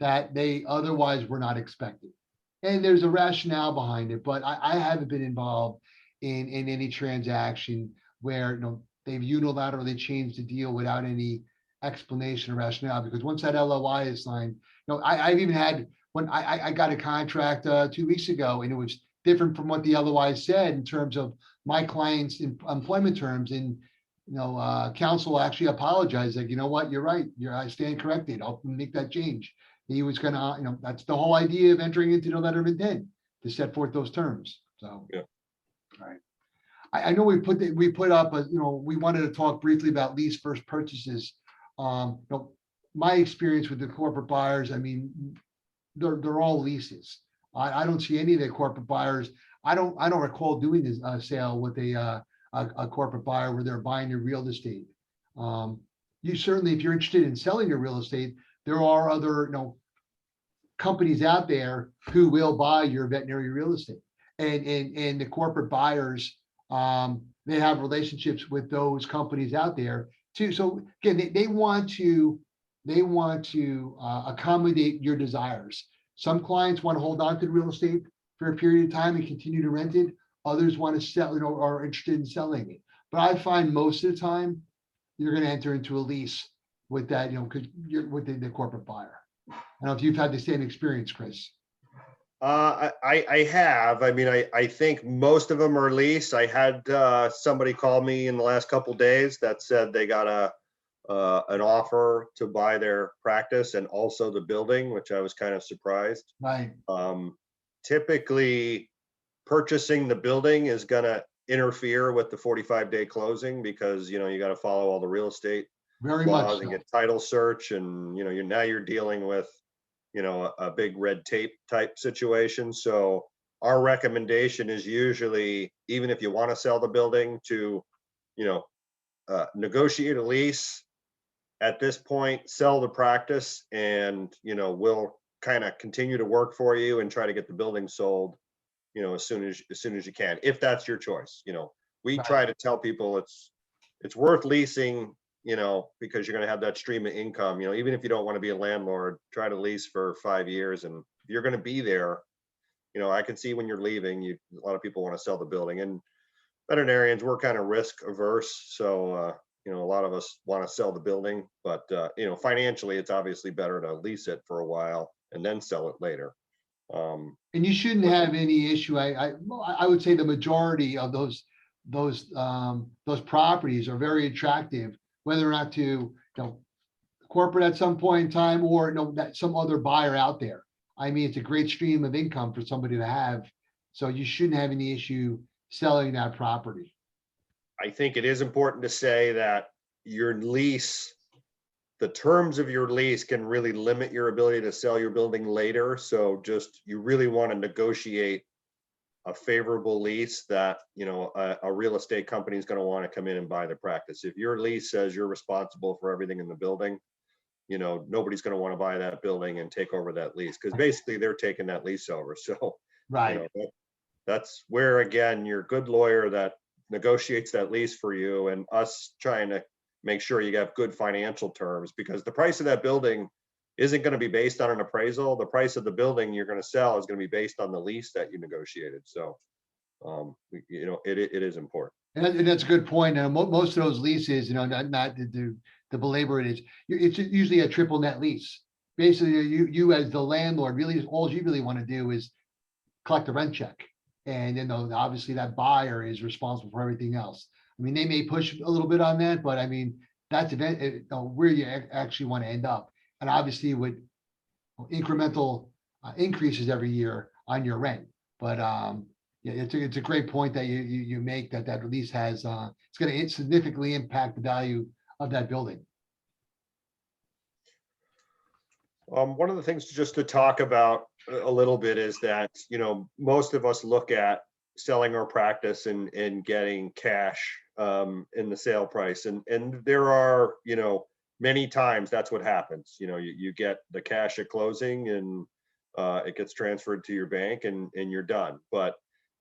that they otherwise were not expecting. And there's a rationale behind it, but I haven't been involved in any transaction where, they've unilaterally changed the deal without any explanation or rationale, because once that LOI is signed, I've even had, when I got a contract 2 weeks ago, and it was different from what the LOI said in terms of my client's employment terms, and counsel actually apologized, like, you know what, you're right, I stand corrected, I'll make that change. He was gonna, that's the whole idea of entering into the letter of intent, to set forth those terms. So, yeah. all right. I know we put up we wanted to talk briefly about lease first purchases. My experience with the corporate buyers, I mean, they're all leases. I don't see any of the corporate buyers. I don't recall doing this sale with a corporate buyer where they're buying your real estate. You certainly, if you're interested in selling your real estate, there are other companies out there who will buy your veterinary real estate, and the corporate buyers, they have relationships with those companies out there too. So again, they want to accommodate your desires. Some clients want to hold on to the real estate for a period of time and continue to rent it. Others want to sell, are interested in selling it. But I find most of the time you're going to enter into a lease with that, because you're with the corporate buyer. I don't know if you've had the same experience, Chris. I have. I mean, I think most of them are leased. I had somebody call me in the last couple of days that said they got an offer to buy their practice and also the building, which I was kind of surprised. Right. Typically, purchasing the building is going to interfere with the 45-day closing, because you got to follow all the real estate Very laws much and so. get title search, and you're dealing with a big red tape type situation. So our recommendation is usually, even if you want to sell the building, to negotiate a lease at this point, sell the practice, and we'll kind of continue to work for you and try to get the building sold as soon as you can, if that's your choice. We try Right. to tell people it's worth leasing, because you're going to have that stream of income. Even if you don't want to be a landlord, try to lease for 5 years, and if you're going to be there, I can see when you're leaving, a lot of people want to sell the building. And veterinarians, we're kind of risk averse, so a lot of us want to sell the building, but financially, it's obviously better to lease it for a while and then sell it later. And you shouldn't have any issue. I would say the majority of those properties are very attractive, whether or not to corporate at some point in time, or that some other buyer out there. I mean, it's a great stream of income for somebody to have. So you shouldn't have any issue selling that property. I think it is important to say that your lease, the terms of your lease can really limit your ability to sell your building later. So you really want to negotiate a favorable lease that, a real estate company is going to want to come in and buy the practice. If your lease says you're responsible for everything in the building, nobody's going to want to buy that building and take over that lease, because basically they're taking that lease over. So, Right. That's where, again, your good lawyer that negotiates that lease for you, and us trying to make sure you have good financial terms, because the price of that building isn't going to be based on an appraisal. The price of the building you're going to sell is going to be based on the lease that you negotiated. So, it is important. And that's a good point. Most of those leases, not to belabor it, it's usually a triple net lease. Basically, you as the landlord, really, all you really want to do is collect a rent check. And then obviously that buyer is responsible for everything else. I mean, they may push a little bit on that, but I mean, that's where you actually want to end up. And obviously with incremental increases every year on your rent. But yeah, it's a great point that you make, that release has, it's going to significantly impact the value of that building. One of the things just to talk about a little bit is that, most of us look at selling our practice and getting cash in the sale price. And there are, many times that's what happens. You get the cash at closing and it gets transferred to your bank and you're done. But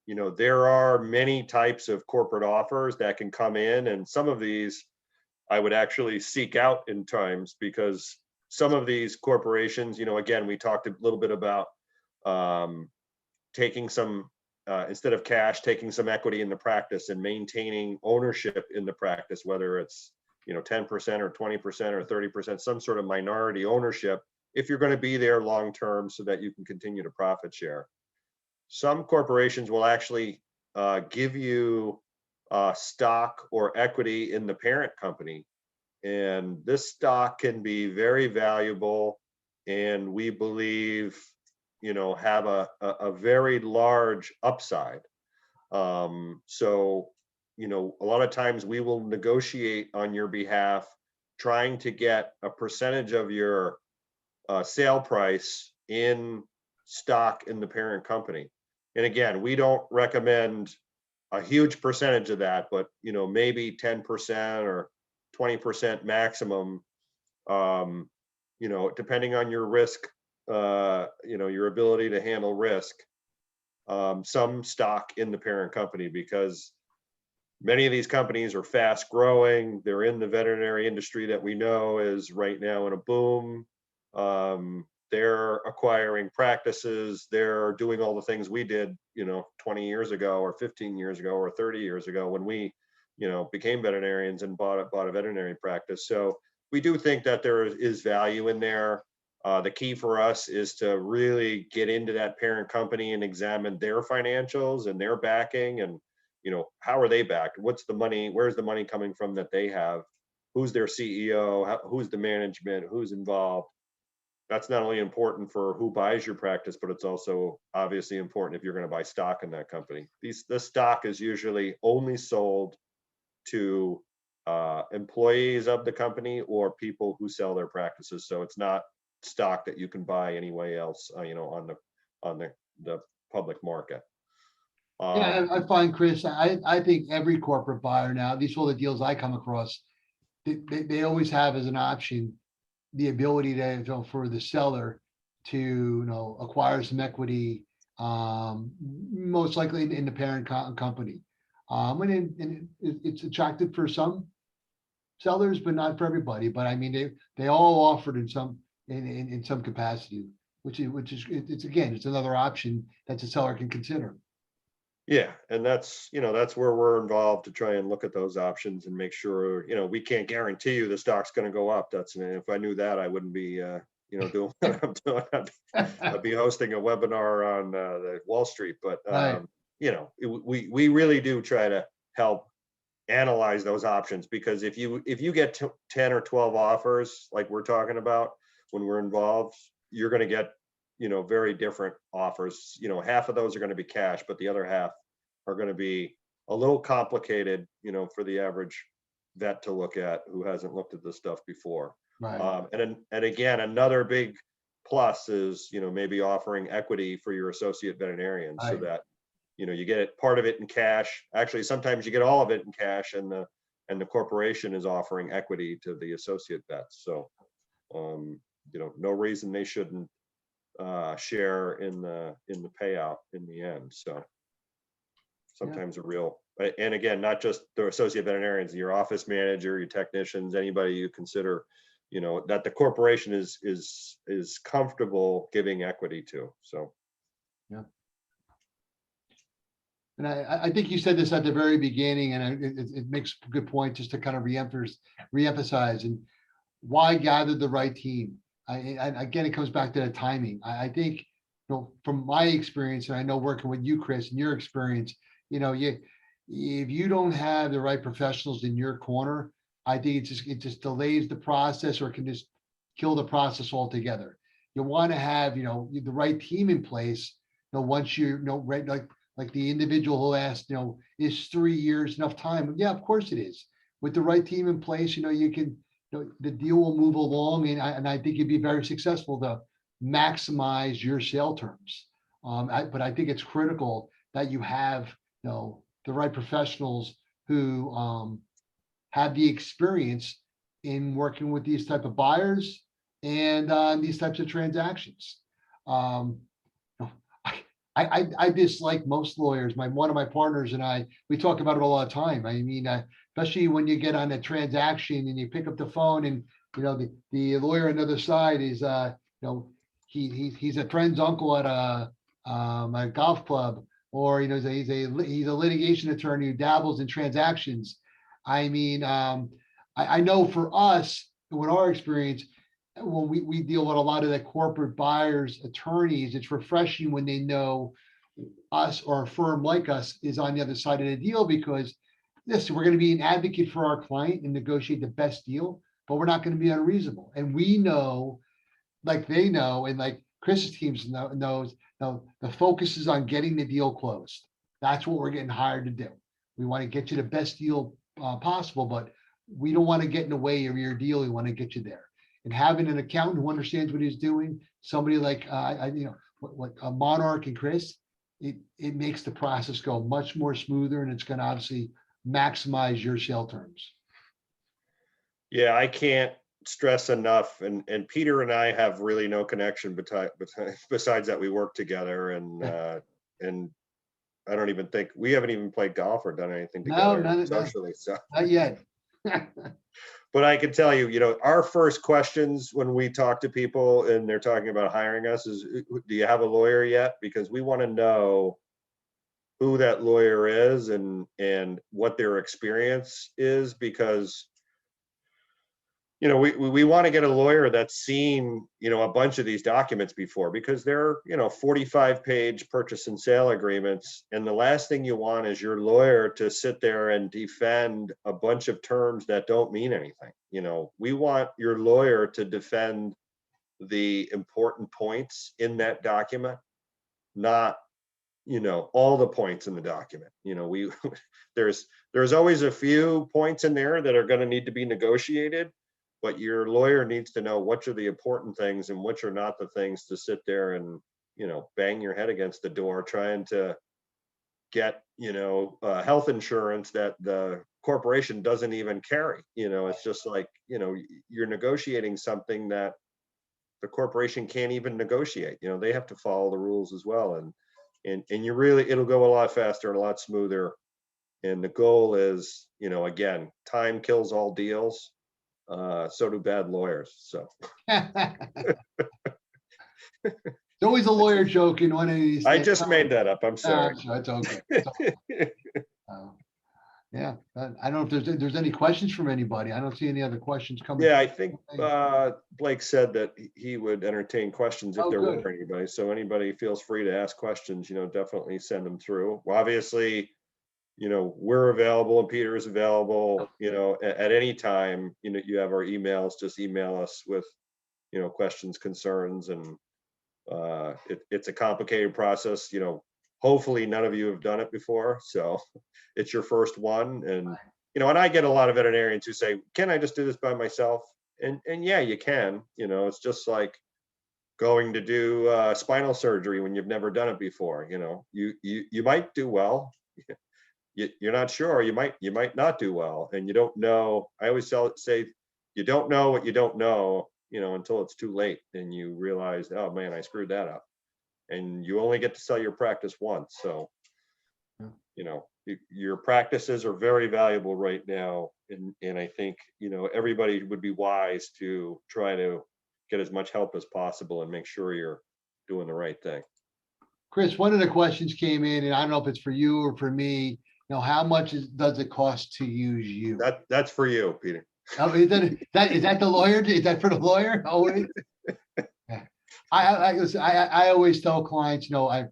there are many types of corporate offers that can come in, and some of these I would actually seek out in times, because some of these corporations, again, we talked a little bit about taking some, instead of cash, taking some equity in the practice and maintaining ownership in the practice, whether it's 10% or 20% or 30%, some sort of minority ownership, if you're going to be there long term so that you can continue to profit share. Some corporations will actually give you stock or equity in the parent company. And this stock can be very valuable, and we believe, have a very large upside. So, a lot of times we will negotiate on your behalf, trying to get a percentage of your sale price in stock in the parent company. And again, we don't recommend a huge percentage of that, but maybe 10% or 20% maximum, depending on your risk, your ability to handle risk, some stock in the parent company, because many of these companies are fast growing. They're in the veterinary industry that we know is right now in a boom. They're acquiring practices. They're doing all the things we did, 20 years ago or 15 years ago or 30 years ago when we, became veterinarians and bought a veterinary practice. So we do think that there is value in there. The key for us is to really get into that parent company and examine their financials and their backing, and how are they backed? What's the money? Where's the money coming from that they have? Who's their CEO? Who's the management? Who's involved? That's not only important for who buys your practice, but it's also obviously important if you're going to buy stock in that company. This stock is usually only sold to employees of the company or people who sell their practices. So it's not stock that you can buy anyway else, on the public market. Yeah, I find, Chris, I think every corporate buyer now, these are all the deals I come across, they always have as an option the ability to, for the seller to, acquire some equity, most likely in the parent company. And it's attractive for some sellers, but not for everybody. But I mean, they all offered in some capacity, which is it's another option that the seller can consider. Yeah, and that's where we're involved, to try and look at those options and make sure, we can't guarantee you the stock's going to go up. If I knew that, I wouldn't be doing what I'm doing. I'd be hosting a webinar on the Wall Street. But Right. we really do try to help analyze those options, because if you get 10 or 12 offers like we're talking about when we're involved, you're going to get very different offers. Half of those are going to be cash, but the other half are going to be a little complicated, for the average vet to look at who hasn't looked at this stuff before. Right. And again, another big plus is, maybe offering equity for your associate veterinarians, so Right. that, you get part of it in cash. Actually, sometimes you get all of it in cash, and the corporation is offering equity to the associate vets. So, no reason they shouldn't share in the payout in the end. So sometimes and again, not just the associate veterinarians, your office manager, your technicians, anybody you consider, that the corporation is comfortable giving equity to. So Yeah. And I think you said this at the very beginning, and it makes a good point just to kind of reemphasize, and why gather the right team? Again, it comes back to the timing. I think, from my experience, and I know working with you, Chris, and your experience, if you don't have the right professionals in your corner, I think it just delays the process, or it can just kill the process altogether. You want to have, the right team in place. Once right, like the individual who asked, is 3 years enough time? Yeah, of course it is. With the right team in place, you can. The deal will move along, and I think you'd be very successful to maximize your sale terms. But I think it's critical that you have, the right professionals who have the experience in working with these type of buyers and these types of transactions. Um, I dislike most lawyers. One of my partners and I, we talk about it all the time. I mean, especially when you get on a transaction and you pick up the phone and, the lawyer on the other side is, he's a friend's uncle at a golf club, or, he's a litigation attorney who dabbles in transactions. I mean, I know for us, with our experience, when we deal with a lot of the corporate buyers, attorneys, it's refreshing when they know us or a firm like us is on the other side of the deal, because this, we're going to be an advocate for our client and negotiate the best deal, but we're not going to be unreasonable. And we know, like they know, and like Chris's teams knows, the focus is on getting the deal closed. That's what we're getting hired to do. We want to get you the best deal possible, but we don't want to get in the way of your deal. We want to get you there. And having an accountant who understands what he's doing, somebody like what Monarch and Chris, it makes the process go much more smoother, and it's going to obviously maximize your sale terms. Yeah, I can't stress enough, and Peter and I have really no connection besides that we work together, and I don't even think we haven't even played golf or done anything together socially. So not yet. But I can tell you, our first questions when we talk to people and they're talking about hiring us is, do you have a lawyer yet? Because we want to know who that lawyer is and what their experience is, because we want to get a lawyer that's seen a bunch of these documents before, because they're 45-page purchase and sale agreements, and the last thing you want is your lawyer to sit there and defend a bunch of terms that don't mean anything. We want your lawyer to defend the important points in that document, not all the points in the document. There's always a few points in there that are going to need to be negotiated, but your lawyer needs to know which are the important things and which are not the things to sit there and bang your head against the door trying to get health insurance that the corporation doesn't even carry. It's just like you're negotiating something that the corporation can't even negotiate. They have to follow the rules as well, and it'll go a lot faster and a lot smoother. And the goal is, again, time kills all deals. So do bad lawyers. So There's always a lawyer joke in one of these. I just made that up. I'm sorry. That's okay. Yeah, I don't know if there's any questions from anybody. I don't see any other questions coming. Yeah, I think Blake said that he would entertain questions if there were anybody. So anybody feels free to ask questions, definitely send them through. Well, obviously, we're available and Peter is available, at any time. You have our emails, just email us with, questions, concerns, and it's a complicated process. Hopefully none of you have done it before, so it's your first one. And and I get a lot of veterinarians who say, can I just do this by myself? And yeah, you can. It's just like going to do spinal surgery when you've never done it before. You might do well. You're not sure. You might not do well, and you don't know. I always say you don't know what you don't know, until it's too late and you realize, oh man, I screwed that up. And you only get to sell your practice once. So, your practices are very valuable right now. And I think, everybody would be wise to try to get as much help as possible and make sure you're doing the right thing. Chris, one of the questions came in, and I don't know if it's for you or for me. How much does it cost to use you? That's for you, Peter. Oh, is that the lawyer? Is that for the lawyer? Always. I always tell clients, I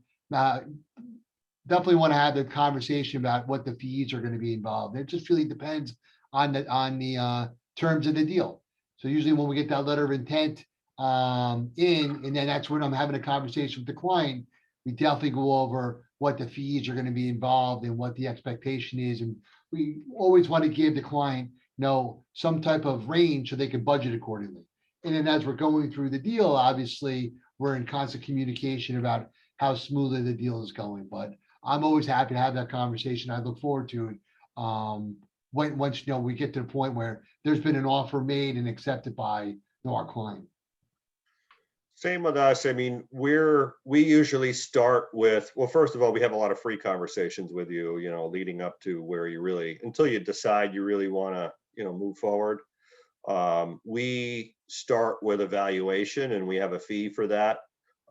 definitely want to have the conversation about what the fees are going to be involved. It just really depends on the terms of the deal. So usually when we get that letter of intent and then that's when I'm having a conversation with the client, we definitely go over what the fees are going to be involved and what the expectation is. And we always want to give the client, some type of range so they can budget accordingly. And then as we're going through the deal, obviously, we're in constant communication about how smoothly the deal is going. But I'm always happy to have that conversation. I look forward to it. once, we get to the point where there's been an offer made and accepted by our client. Same with us. I mean, we usually start with, well, first of all, we have a lot of free conversations with you, leading up to where you really, until you decide you really want to, move forward. We start with evaluation and we have a fee for that.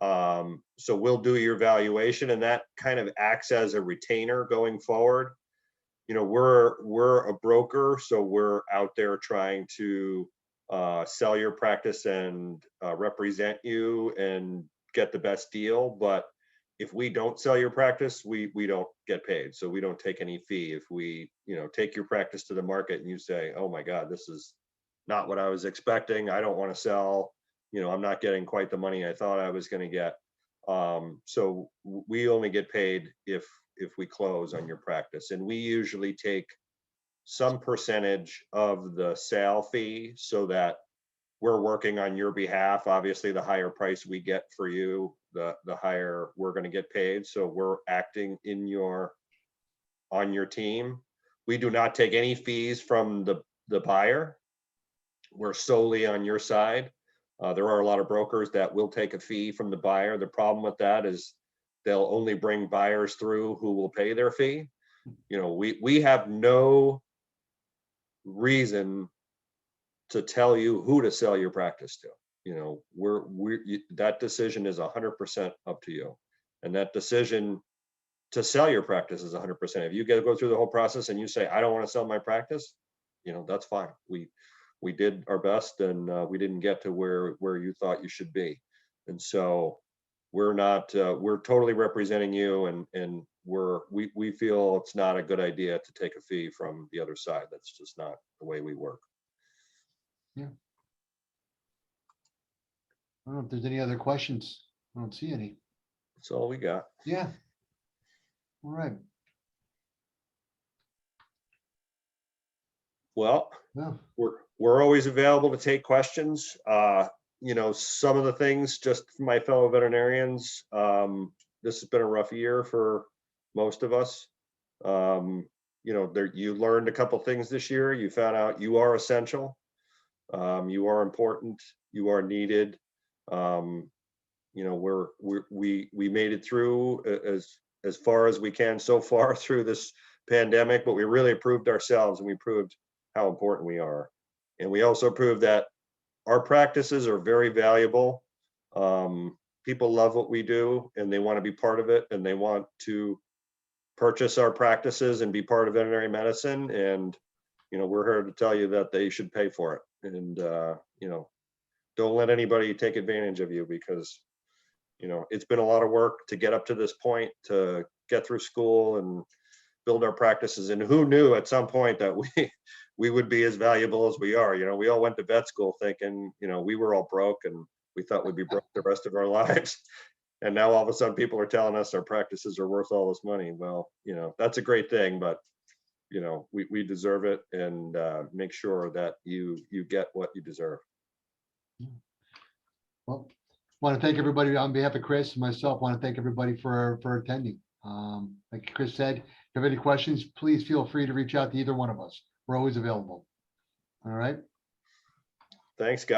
So we'll do your valuation and that kind of acts as a retainer going forward. We're a broker, so we're out there trying to sell your practice and represent you and get the best deal. But if we don't sell your practice, we don't get paid. So we don't take any fee. If we, take your practice to the market and you say, oh my God, this is not what I was expecting. I don't want to sell, I'm not getting quite the money I thought I was going to get. So we only get paid if we close on your practice, and we usually take some percentage of the sale fee so that we're working on your behalf. Obviously, the higher price we get for you, the higher we're going to get paid. So we're acting on your team. We do not take any fees from the buyer. We're solely on your side. There are a lot of brokers that will take a fee from the buyer. The problem with that is they'll only bring buyers through who will pay their fee. We have no reason to tell you who to sell your practice to. That decision is 100% up to you, and that decision to sell your practice is 100%. If you go through the whole process and you say, I don't want to sell my practice, that's fine. We did our best, and we didn't get to where you thought you should be. And so we're totally representing you, and we feel it's not a good idea to take a fee from the other side. That's just not the way we work. Yeah. I don't know if there's any other questions. I don't see any. That's all we got. Yeah. All right. Well, Yeah. we're always available to take questions. Some of the things, just for my fellow veterinarians, this has been a rough year for most of us. You learned a couple things this year. You found out you are essential. You are important. You are needed. We made it through as far as we can so far through this pandemic, but we really proved ourselves, and we proved how important we are. And we also proved that our practices are very valuable. People love what we do, and they want to be part of it, and they want to purchase our practices and be part of veterinary medicine. And, we're here to tell you that they should pay for it. And, don't let anybody take advantage of you, because, it's been a lot of work to get up to this point, to get through school and build our practices. And who knew at some point that we would be as valuable as we are. We all went to vet school thinking, we were all broke, and we thought we'd be broke the rest of our lives. And now all of a sudden people are telling us our practices are worth all this money. Well, that's a great thing, but we deserve it, and make sure that you get what you deserve. Well, want to thank everybody on behalf of Chris and myself. Want to thank everybody for attending. Like Chris said, if you have any questions, please feel free to reach out to either one of us. We're always available. All right. Thanks, guys.